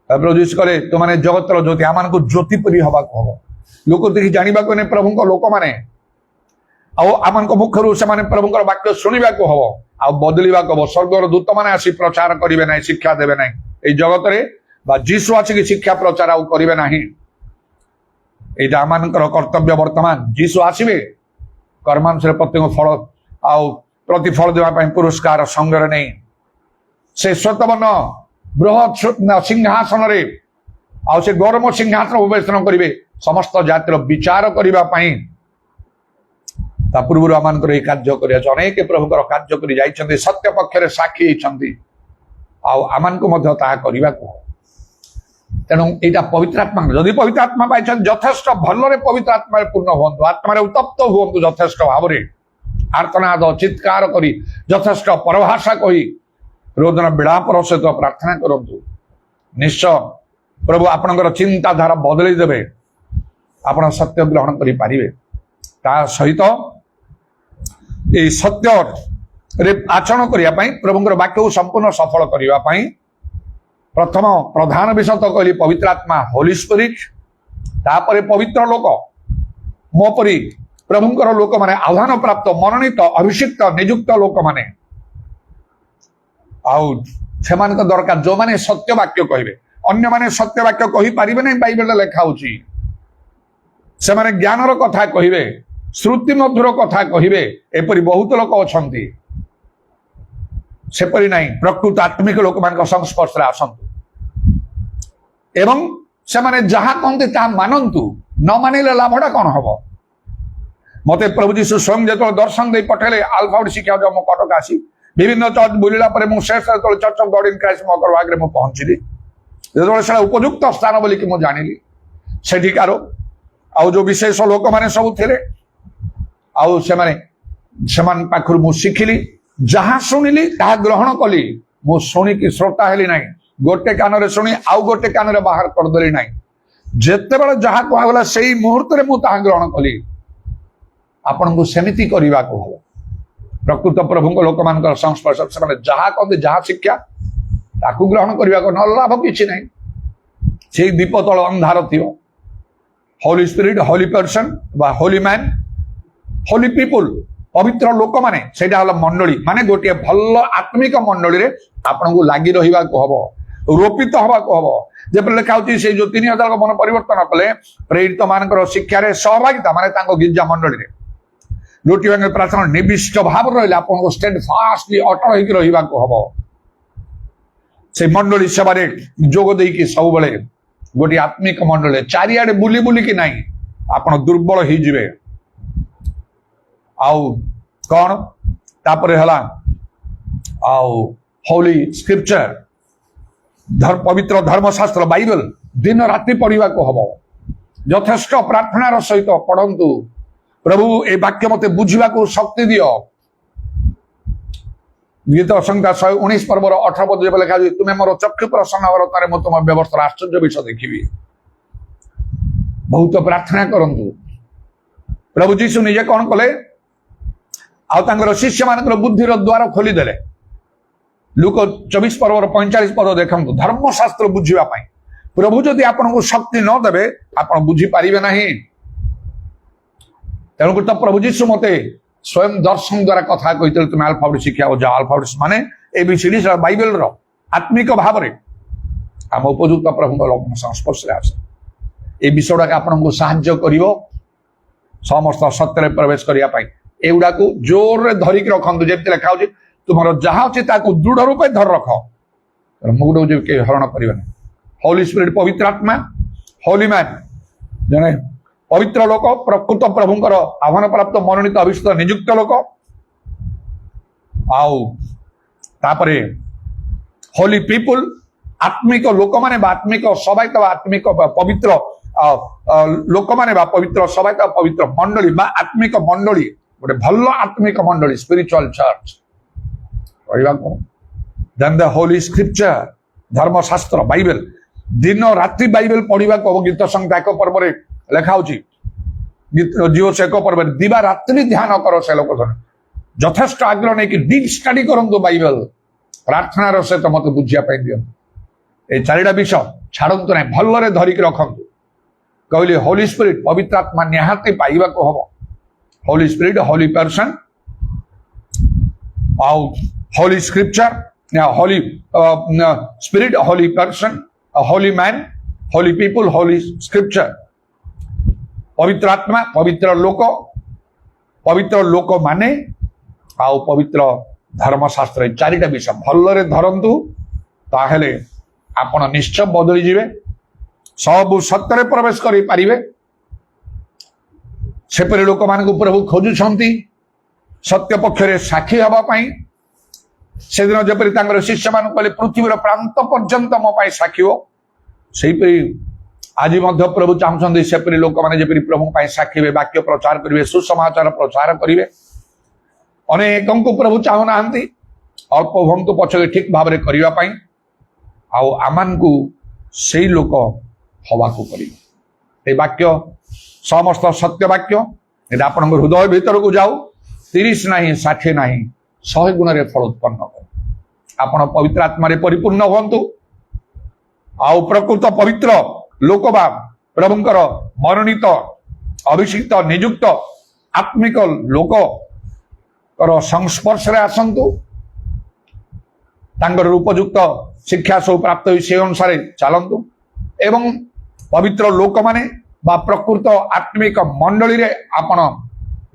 [SPEAKER 1] ପ୍ରଭୁ ଯୀଶୁ କହିଲେ, ତୁମମାନେ ଜଗତର ଜ୍ୟୋତି, ଆମମାନଙ୍କୁ ଜ୍ୟୋତି ପରି ହବାକୁ ହବ। ଲୋକ ଦେଖି ଜାଣିବାକୁ ନାହିଁ ପ୍ରଭୁଙ୍କ ଲୋକମାନେ, ଆଉ ଆମମାନଙ୍କ ମୁଖରୁ ସେମାନେ ପ୍ରଭୁଙ୍କର ବାକ୍ୟ ଶୁଣିବାକୁ ହବ, ଆଉ ବଦଳିବାକୁ ହବ। ସ୍ୱର୍ଗର ଦୂତମାନେ ଆସି ପ୍ରଚାର କରିବେ ନାହିଁ, ଶିକ୍ଷା ଦେବେ ନାହିଁ ଏଇ ଜଗତରେ, ବା ଯୀଶୁ ଆସିକି ଶିକ୍ଷା ପ୍ରଚାର ଆଉ କରିବେ ନାହିଁ। ଏଇଟା ଆମମାନଙ୍କର କର୍ତ୍ତବ୍ୟ। ବର୍ତ୍ତମାନ ଯୀଶୁ ଆସିବେ, କର୍ମାଂଶରେ ପ୍ରତ୍ୟେକ ଫଳ ଆଉ ପ୍ରତିଫଳ ଦେବା ପାଇଁ ପୁରସ୍କାର ସଙ୍ଗରେ ନେଇ ସେ ଶ୍ଵେତବର୍ଣ୍ଣ ବୃହତ୍ ସିଂହାସନରେ, ଆଉ ସେ ଗୌରବ ସିଂହାସନ ଉପବେଶନ କରିବେ ସମସ୍ତ ଜାତିର ବିଚାର କରିବା ପାଇଁ। ତା ପୂର୍ବରୁ ଆମମାନଙ୍କର ଏହି କାର୍ଯ୍ୟ କରିଆଛି। ଅନେକ ପ୍ରଭୁଙ୍କର କାର୍ଯ୍ୟ କରି ଯାଇଛନ୍ତି, ସତ୍ୟ ପକ୍ଷରେ ସାକ୍ଷୀ ହେଇଛନ୍ତି, ଆଉ ଆମମାନଙ୍କୁ ମଧ୍ୟ ତାହା କରିବାକୁ ହବ। ତେଣୁ ଏଇଟା ପବିତ୍ର ଆତ୍ମା। ଯଦି ପବିତ୍ର ଆତ୍ମା ପାଇଛନ୍ତି, ଯଥେଷ୍ଟ ଭଲରେ ପବିତ୍ର ଆତ୍ମାରେ ପୂର୍ଣ୍ଣ ହୁଅନ୍ତୁ, ଆତ୍ମାରେ ଉତ୍ତପ୍ତ ହୁଅନ୍ତୁ ଯଥେଷ୍ଟ ଭାବରେ, ଆର୍ତ୍ତନାଦ ଚିତ୍କାର କରି, ଯଥେଷ୍ଟ ପରଭାଷା କହି, ରୋଦନ ବିଳାପର ସହିତ ପ୍ରାର୍ଥନା କରନ୍ତୁ। ନିଶ୍ଚୟ ପ୍ରଭୁ ଆପଣଙ୍କର ଚିନ୍ତାଧାରା ବଦଳେଇ ଦେବେ, ଆପଣ ସତ୍ୟ ଗ୍ରହଣ କରିପାରିବେ। ତା ସହିତ এই ସତ୍ୟରେ ଆଚରଣ କରିବା ପାଇଁ, ପ୍ରଭୁଙ୍କର ବାକ୍ୟକୁ ସମ୍ପୂର୍ଣ୍ଣ ସଫଳ କରିବା ପାଇଁ, ପ୍ରଥମ ପ୍ରଧାନ ବିଷୟ ତ କହିଲି ପବିତ୍ର ଆତ୍ମା, ହୋଲି ସ୍ପିରିଟ। ତାପରେ ପବିତ୍ର ଲୋକ, ମୋ ପରି ପ୍ରଭୁଙ୍କର ଲୋକମାନେ, ଆହ୍ୱାନ ପ୍ରାପ୍ତ, ମନୋନୀତ, ଅଭିଷିକ୍ତ, ନିଯୁକ୍ତ ଲୋକମାନେ, ଆଉ ସେମାନଙ୍କ ଦରକାର ଯୋଉମାନେ ସତ୍ୟ ବାକ୍ୟ କହିବେ। ଅନ୍ୟମାନେ ସତ୍ୟ ବାକ୍ୟ କହିପାରିବେ ନାହିଁ, ବାଇବେଲରେ ଲେଖା ହଉଛି। ସେମାନେ ଜ୍ଞାନର କଥା କହିବେ, ଶ୍ରୁତି ମଧୁର କଥା କହିବେ, ଏପରି ବହୁତ ଲୋକ ଅଛନ୍ତି। ସେପରି ନାହିଁ, ପ୍ରକୃତ ଆତ୍ମିକ ଲୋକମାନଙ୍କ ସଂସ୍ପର୍ଶରେ ଆସନ୍ତୁ ଏବଂ ସେମାନେ ଯାହା କହନ୍ତି ତାହା ମାନନ୍ତୁ। ନ ମାନିଲେ ଲାଭଟା କଣ ହବ? ମତେ ପ୍ରଭୁ ଯୀଶୁ ସ୍ୱୟଂ ଯେତେବେଳେ ଦର୍ଶନ ଦେଇ ପଠେଇଲେ, ଆଲଫାଉଡ୍ ଶିକ୍ଷା ଯାଉ, ମୁଁ କଟକ ଆସି ବିଭିନ୍ନ ଚର୍ଚ୍ଚ ବୁଲିଲା ପରେ ମୁଁ ଶେଷ ଯେତେବେଳେ church of God in Christ ମକର ଆଗରେ ମୁଁ ପହଞ୍ଚିଲି, ଯେତେବେଳେ ସେଟା ଉପଯୁକ୍ତ ସ୍ଥାନ ବୋଲିକି ମୁଁ ଜାଣିଲି, ସେଠିକାର ଆଉ ଯୋଉ ବିଶେଷ ଲୋକମାନେ ସବୁ ଥିଲେ, ଆଉ ସେମାନଙ୍କ ପାଖରୁ ମୁଁ ଶିଖିଲି, ଯାହା ଶୁଣିଲି ତାହା ଗ୍ରହଣ କଲି। ମୁଁ ଶୁଣିକି ଶ୍ରୋତା ହେଲି ନାହିଁ, ଗୋଟେ କାନରେ ଶୁଣି ଆଉ ଗୋଟେ କାନରେ ବାହାର କରିଦେଲି ନାହିଁ।
[SPEAKER 2] ଯେତେବେଳେ ଯାହା କୁହାଗଲା ସେଇ ମୁହୂର୍ତ୍ତରେ ମୁଁ ତାହା ଗ୍ରହଣ କଲି। ଆପଣଙ୍କୁ ସେମିତି କରିବାକୁ ହବ। ପ୍ରକୃତ ପ୍ରଭୁଙ୍କ ଲୋକମାନଙ୍କର ସଂସ୍ପର୍ଶ ସେମାନେ ଯାହା କହନ୍ତି, ଯାହା ଶିକ୍ଷା ତାକୁ ଗ୍ରହଣ କରିବାକୁ, ନହେଲେ ଲାଭ କିଛି ନାହିଁ। ସେଇ ଦୀପ ତଳ ଅନ୍ଧାର ଥିବ। ହୋଲି ସ୍ପିରିଟ୍, ହୋଲି ପର୍ସନ ବା ହୋଲି ମ୍ୟାନ୍, ହୋଲି ପିପୁଲ, ପବିତ୍ର ଲୋକମାନେ, ସେଇଟା ହେଲା ମଣ୍ଡଳୀ। ମାନେ ଗୋଟିଏ ଭଲ ଆତ୍ମିକ ମଣ୍ଡଳୀରେ ଆପଣଙ୍କୁ ଲାଗି ରହିବାକୁ ହବ, ରୋପିତ ହବାକୁ ହବ। ଯେପରି ଲେଖା ହଉଛି, ସେଇ ଯୋଉ 3000 ମନ ପରିବର୍ତ୍ତନ କଲେ ପ୍ରେରିତ ମାନଙ୍କର ଶିକ୍ଷାରେ ସହଭାଗିତା, ମାନେ ତାଙ୍କ ଗିର୍ଜା ମଣ୍ଡଳୀରେ ଗୋଟିଏ ପ୍ରାର୍ଥନା ନିବିଷ୍ଟ ଭାବରେ ରହିଲେ ଆପଣଙ୍କୁ ଷ୍ଟେଡ୍ ଫାଷ୍ଟଲି ଅଟଳ ହେଇକି ରହିବାକୁ ହବ। ସେ ମଣ୍ଡଳୀ ସେବାରେ ଯୋଗ ଦେଇକି ସବୁବେଳେ ଗୋଟିଏ ଆତ୍ମିକ ମଣ୍ଡଳୀ, ଚାରିଆଡେ ବୁଲି ବୁଲିକି ନାହିଁ, ଆପଣ ଦୁର୍ବଳ ହେଇଯିବେ। ଆଉ କଣ ତାପରେ ହେଲା, ଆଉ ହୋଲି ସ୍କ୍ରିପ୍ଚର, ପବିତ୍ର ଧର୍ମଶାସ୍ତ୍ର ବାଇବେଲ ଦିନ ରାତି ପଢିବାକୁ ହବ। ଯଥେଷ୍ଟ ପ୍ରାର୍ଥନାର ସହିତ ପଢନ୍ତୁ। ପ୍ରଭୁ ଏ ବାକ୍ୟ ମତେ ବୁଝିବାକୁ ଶକ୍ତି ଦିଅ। ଗୀତ ସଂହିତା 119 ପର୍ବର 18 ପଦ ଯେବେ ଲେଖା ଅଛି, ତୁମେ ମୋର ଚକ୍ଷୁ ପ୍ରସନ୍ନ ଅବରତାରେ ମୁଁ ତୁମ ବ୍ୟବସ୍ଥାର ଆଶ୍ଚର୍ଯ୍ୟ ବିଷୟ ଦେଖିବି। ବହୁତ ପ୍ରାର୍ଥନା କରନ୍ତୁ। ପ୍ରଭୁ ଯୀଶୁ ନିଜେ କଣ କଲେ, ଆଉ ତାଙ୍କର ଶିଷ୍ୟମାନଙ୍କର ବୁଦ୍ଧିର ଦ୍ୱାର ଖୋଲିଦେଲେ। ଲୁକ 24 ପର୍ବର 45 ପଦ ଦେଖନ୍ତୁ, ଧର୍ମଶାସ୍ତ୍ର ବୁଝିବା ପାଇଁ। ପ୍ରଭୁ ଯଦି ଆପଣଙ୍କୁ ଶକ୍ତି ନ ଦେବେ ଆପଣ ବୁଝିପାରିବେ ନାହିଁ। ତେଣୁକରି ତ ପ୍ରଭୁ ଯୀଶୁ ମତେ ସ୍ୱୟଂ ଦର୍ଶନ ଦ୍ୱାରା କଥା କହିଥିଲେ, ତୁମେ ଆଲଫାବେଟ୍ ଶିଖିବାକୁ ଯାଅ। ଆଲଫାବେଟ୍ ମାନେ ABCD ବାଇବେଲର ଆତ୍ମିକ ଭାବରେ ଆମ ଉପଯୁକ୍ତ ପ୍ରଭୁଙ୍କ ସଂସ୍ପର୍ଶରେ ଆସେ। এই ବିଷୟଟାକୁ ଆପଣଙ୍କୁ ସାହାଯ୍ୟ କରିବ ସମସ୍ତ ସତ୍ୟରେ ପ୍ରବେଶ କରିବା ପାଇଁ। ଏଗୁଡାକୁ ଜୋରରେ ଧରିକି ରଖନ୍ତୁ। ଯେମିତି ଲେଖା ହଉଛି, ତୁମର ଯାହା ଅଛି ତାକୁ ଦୃଢ ରୂପେ ଧରି ରଖ, ମୁଗୁଡକୁ ଯେ କେହି ହରଣ କରିବେନି। ହୋଲି ସ୍ପିରିଟ୍ ପବିତ୍ର ଆତ୍ମା, ହୋଲି ମ୍ୟାନ୍ ଜଣେ ପବିତ୍ର ଲୋକ, ପ୍ରକୃତ ପ୍ରଭୁଙ୍କର ଆହ୍ୱାନ ପ୍ରାପ୍ତ ମନୋନୀତ ଅଭିଷିକ୍ତ ନିଯୁକ୍ତ ଲୋକ। ଆଉ ତାପରେ ହୋଲି ପିପୁଲ, ଆତ୍ମିକ ଲୋକମାନେ ବା ଆତ୍ମିକ ସଭାୟିତ ବା ଆତ୍ମିକ ପବିତ୍ର ଲୋକମାନେ ବା ପବିତ୍ର ସଭାୟିତ ପବିତ୍ର ମଣ୍ଡଳୀ ବା ଆତ୍ମିକ ମଣ୍ଡଳୀ, ଗୋଟେ ଭଲ ଆତ୍ମିକ ମଣ୍ଡଳୀ, ସ୍ପିରିଚୁଆଲ ଚର୍ଚ୍ଚ କହିବାକୁ। ଦେନ୍ ଦ ହୋଲି ସ୍କ୍ରିପ୍ଚର, ଧର୍ମଶାସ୍ତ୍ର ବାଇବେଲ, ଦିନ ରାତି ବାଇବେଲ ପଢିବାକୁ ହବ। ଗୀତ ସଂହିତା 1 ପର୍ବରେ ଲେଖା ହଉଛି, ଜିଓସ 1 ପର୍ବରେ, ଦିବା ରାତ୍ରି ଧ୍ୟାନ କର ସେ ଲୋକ ଜଣେ। ଯଥେଷ୍ଟ ଆଗ୍ରହ ନେଇକି ଡିପ୍ ଷ୍ଟଡି କରନ୍ତୁ ବାଇବେଲ। ପ୍ରାର୍ଥନାର ସହିତ ମତେ ବୁଝିବା ପାଇଁ ଦିଅନ୍ତୁ। এই 4টা ବିଷୟ ଛାଡନ୍ତୁ ନାହିଁ, ଭଲରେ ଧରିକି ରଖନ୍ତୁ। କହିଲି ହୋଲି ସ୍ପିରିଟ୍ ପବିତ୍ର ଆତ୍ମା ନିହାତି ପାଇବାକୁ ହବ। ହୋଲି ସ୍ପିରିଟ୍, ହୋଲି ପର୍ସନ, ଆଉ holy scripture, holy spirit, holy person, holy man, holy people, holy scripture, ପବିତ୍ର ଆତ୍ମା, ପବିତ୍ର ଲୋକ ମାନେ, ଆଉ ପବିତ୍ର ଧର୍ମଶାସ୍ତ୍ର। এই 4ଟା ବିଷୟ ଭଲରେ ଧରନ୍ତୁ, ତାହେଲେ ଆପଣ ନିଶ୍ଚୟ ବଦଳି ଯିବେ, ସବୁ ସତ୍ୟରେ ପ୍ରବେଶ କରିପାରିବେ। ସେପରି ଲୋକମାନଙ୍କୁ ପ୍ରଭୁ ଖୋଜୁଛନ୍ତି ସତ୍ୟ ପକ୍ଷରେ ସାକ୍ଷୀ ହେବା ପାଇଁ। ସେଦିନ ଯେପରି ତାଙ୍କର ଶିଷ୍ୟମାନଙ୍କୁ କହିଲେ, ପୃଥିବୀର ପ୍ରାନ୍ତ ପର୍ଯ୍ୟନ୍ତ ମୋ ପାଇଁ ସାକ୍ଷୀ ହୁଅ, ସେଇପରି ଆଜି ମଧ୍ୟ ପ୍ରଭୁ ଚାହୁଁଛନ୍ତି ସେପରି ଲୋକମାନେ ଯେପରି ପ୍ରଭୁଙ୍କ ପାଇଁ ସାକ୍ଷୀ ହେବେ, ବାକ୍ୟ ପ୍ରଚାର କରିବେ, ସୁସମାଚାର ପ୍ରଚାର କରିବେ। ଅନେକଙ୍କୁ ପ୍ରଭୁ ଚାହୁଁନାହାନ୍ତି, ଅଳ୍ପ ହୁଅନ୍ତୁ ପଛରେ ଠିକ ଭାବରେ କରିବା ପାଇଁ। ଆଉ ଆମମାନଙ୍କୁ ସେଇ ଲୋକ ହବାକୁ ପଡିବ। এই ବାକ୍ୟ ସମସ୍ତ ସତ୍ୟ ବାକ୍ୟ, এটা ଆପଣଙ୍କ ହୃଦୟ ଭିତରକୁ ଯାଉ। 30 ନାହିଁ, 60 ନାହିଁ, 100 ଗୁଣରେ ଫଳ ଉତ୍ପନ୍ନ କରୁ। ଆପଣ ପବିତ୍ର ଆତ୍ମାରେ ପରିପୂର୍ଣ୍ଣ ହୁଅନ୍ତୁ। ଆଉ ପ୍ରକୃତ ପବିତ୍ର ଲୋକ ବା ପ୍ରଭୁଙ୍କର ମନୋନୀତ ଅଭିଷିକ୍ତ ନିଯୁକ୍ତ ଆତ୍ମିକ ଲୋକର ସଂସ୍ପର୍ଶରେ ଆସନ୍ତୁ। ତାଙ୍କର ଉପଯୁକ୍ତ ଶିକ୍ଷା ସବୁ ପ୍ରାପ୍ତ ହୋଇ ସେ ଅନୁସାରେ ଚାଲନ୍ତୁ। ଏବଂ ପବିତ୍ର ଲୋକମାନେ ବା ପ୍ରକୃତ ଆତ୍ମିକ ମଣ୍ଡଳୀରେ ଆପଣ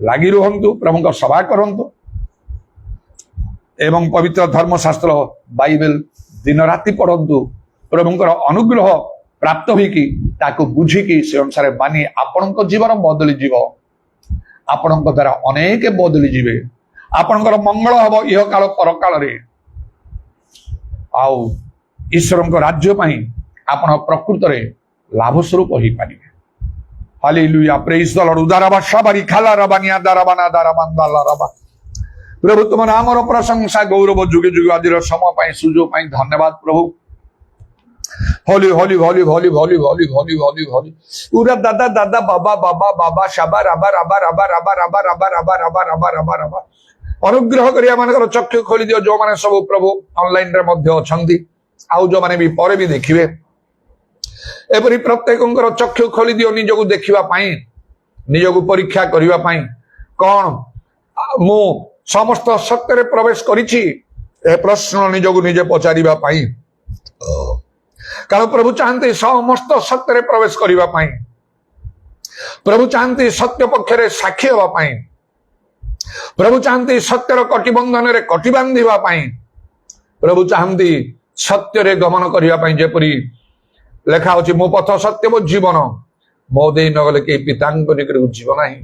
[SPEAKER 2] ଲାଗି ରୁହନ୍ତୁ, ପ୍ରଭୁଙ୍କ ସେବା କରନ୍ତୁ। ଏବଂ ପବିତ୍ର ଧର୍ମଶାସ୍ତ୍ର ବାଇବେଲ ଦିନ ରାତି ପଢନ୍ତୁ। ପ୍ରଭୁଙ୍କର ଅନୁଗ୍ରହ ପ୍ରାପ୍ତ ହୋଇକି ତାକୁ ବୁଝିକି ସେ ଅନୁସାରେ ମାନି ଆପଣଙ୍କ ଜୀବନ ବଦଳି ଯିବ। ଆପଣଙ୍କ ଦ୍ୱାରା ଅନେକ ବଦଳି ଯିବେ। ଆପଣଙ୍କର ମଙ୍ଗଳ ହବ ଇହକାଳ ପରକାଳରେ। ଆଉ ଈଶ୍ୱରଙ୍କ ରାଜ୍ୟ ପାଇଁ ଆପଣ ପ୍ରକୃତରେ ଲାଭ ସ୍ୱରୂପ ହେଇପାରିବେ। ହାଲେଲୁୟା, ପ୍ରେଜ୍ ଦ ଲର୍ଡ। ଉଦାରବା ସାବାରି ଖାଲା ରବାନିଆ ଦାରାବାନା ଦାରାବାନ୍ଦାଲା ରବା। ପ୍ରଭୁ ତୁମ ନାମର ପ୍ରଶଂସା ଗୌରବ ଯୁଗେ ଯୁଗ ଆଜିର ସମୟ ପାଇଁ ସୁଯୋଗ ପାଇଁ ଧନ୍ୟବାଦ। ପ୍ରଭୁ holy, holy, holy, holy, holy, holy, holy, holy, holy. Ura dada dada baba baba baba shaba raba raba raba raba raba raba raba raba raba raba raba. অনুগ্রহ করি আমাদের চক্ষু খোলি দিও যে সবু প্রভু অনলাইন রে মধ্যে অছন্তি আউ যে বি পরে বি দেখিবে এপরি প্রত্যেকঙ্কর চক্ষু খোলি দিও নিজକୁ ଦେଖିବା ପାଇଁ ନିଜକୁ পরীক্ষা କରିବା ପାଇଁ কোন ମୁଁ ସମସ୍ତ ସତ୍ୟରେ ପ୍ରବେଶ କରିଛି ଏ ପ୍ରଶ୍ନ ନିଜକୁ ନିଜେ ପଚାରିବା ପାଇଁ କାରଣ ପ୍ରଭୁ ଚାହାନ୍ତି ସମସ୍ତ ସତ୍ୟରେ ପ୍ରବେଶ କରିବା ପାଇଁ ପ୍ରଭୁ ଚାହାନ୍ତି ସତ୍ୟ ପକ୍ଷରେ ସାକ୍ଷୀ ହେବା ପାଇଁ प्रभु चाहती सत्यर कटिबंधन रे कटि बांधिबा पाई प्रभु चाहती सत्य रे गमन करिया पाई जेपरी लेखा होची मो पथ सत्य मो जीवन मो देई नगले के पितांग निकट जीवन नाही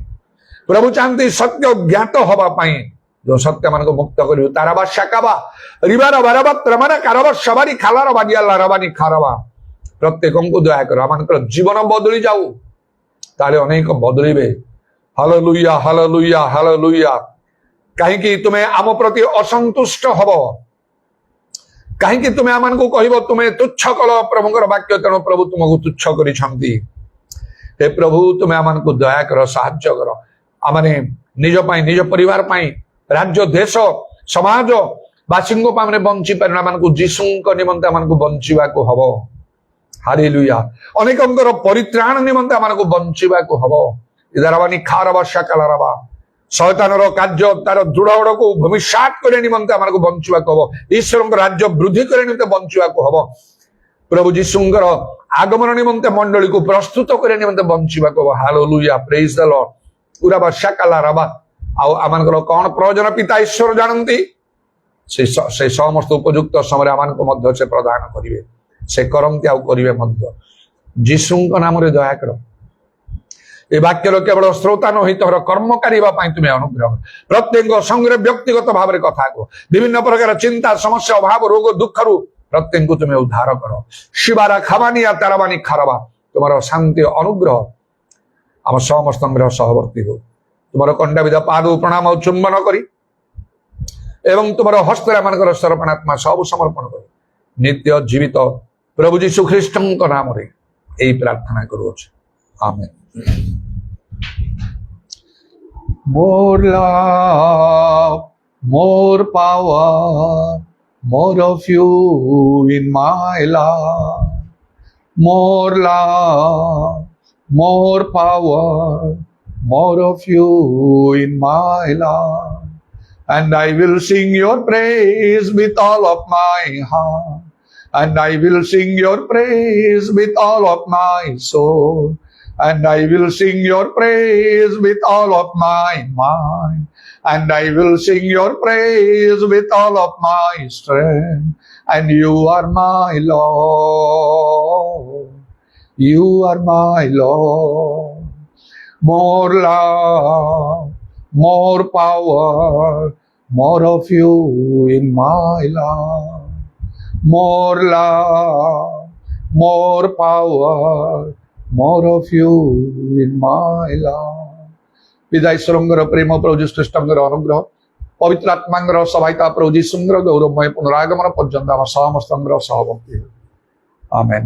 [SPEAKER 2] प्रभु चाहती सत्य ज्ञात हवा पाई जो सत्य मन को मुक्त करियो ताराबा शाकाबा रिबारा बाराबा त्रमना कारबा सबारी खालार बादिया लाराबानी खारबा प्रत्येकम को दया करो आमानकर जीवन बदली जाऊ ताले अनेक बदलिबे हालेलुया हालेलुया हालेलुया कहीं तुम्हें आम प्रति असंतुष्ट हब कहीं तुम्हें आम को कह तुम्हें तुच्छ कल प्रभुଙ୍କର वाक्य तेणु प्रभु तुमको तुच्छ करिछंती हे प्रभु तुम्हें आम को दया कर साहाय्य कर आमने निज पाई निज परिवार पाई राज्य देश समाज बासी पाने बंची पारे आम को जीशु निमंते आम को बंचवा को हब हालेलुया अनेकंकर परित्राण निमंते आम को बंचवा को हब इधरबानी खारबा शाकालारबा शैतानर कार्य तार दृढ़ को भूमिसात करे निमंते आम को बंचवा को हब ईश्वर राज्य वृद्धि करे निमंते बंचवा को हब प्रभु जीशुंकर आगमन निमंते मंडली को प्रस्तुत करे निमंते बंचवा को हब हालेलुया प्रेज द लॉर्ड उराबा शाकालारबा आ आमानकर कौन प्रयोजन पिता ईश्वर जानती से समस्त उपयुक्त समय आमान को मध्य से प्रदान करिवे से करंती आ करिवे मध्य जीशुंक नाम रे दया करो ए वाक्य केवल श्रोता नही तोर कर्मकारी तुम्हें अनुग्रह प्रत्येक संगे व्यक्तिगत भाव में कथा को विभिन्न प्रकार चिंता समस्या अभाव रोग दुख रू प्रत्येक को तुम्हें उद्धार करो शिवारा खावानी या ताराबानी खारबा तुम्हारा शांति अनुग्रह आम समस्त सहवर्ती हो तुम्हारा कंडाविद पाद प्रणाम और चुंबन करी एवं तुम्हारा हस्तर मानकर सर्पणात्मा सब समर्पण कर नित्य जीवित प्रभु जीशु ख्रीष्ट नाम रे यही प्रार्थना करुचे आमेन
[SPEAKER 3] More love, more power, more of you in my life. More love, more power, more of you in my life. And I will sing your praise with all of my heart. And I will sing your praise with all of my soul. And I will sing your praise with all of my mind. And I will sing your praise with all of my strength. And you are my Lord. You are my Lord. More love, more power, more of you in my life. More love, more power, more of you in my life. पिता ईश्वरंगर प्रेम प्रभु जीशु ख्रीष्टंगर अनुग्रह पवित्र आत्मांगर सहायता प्रभु जीशुंगर गौरवमय पुनरागमन पर्यंत आम समस्तंगर सहवर्ती आमेन।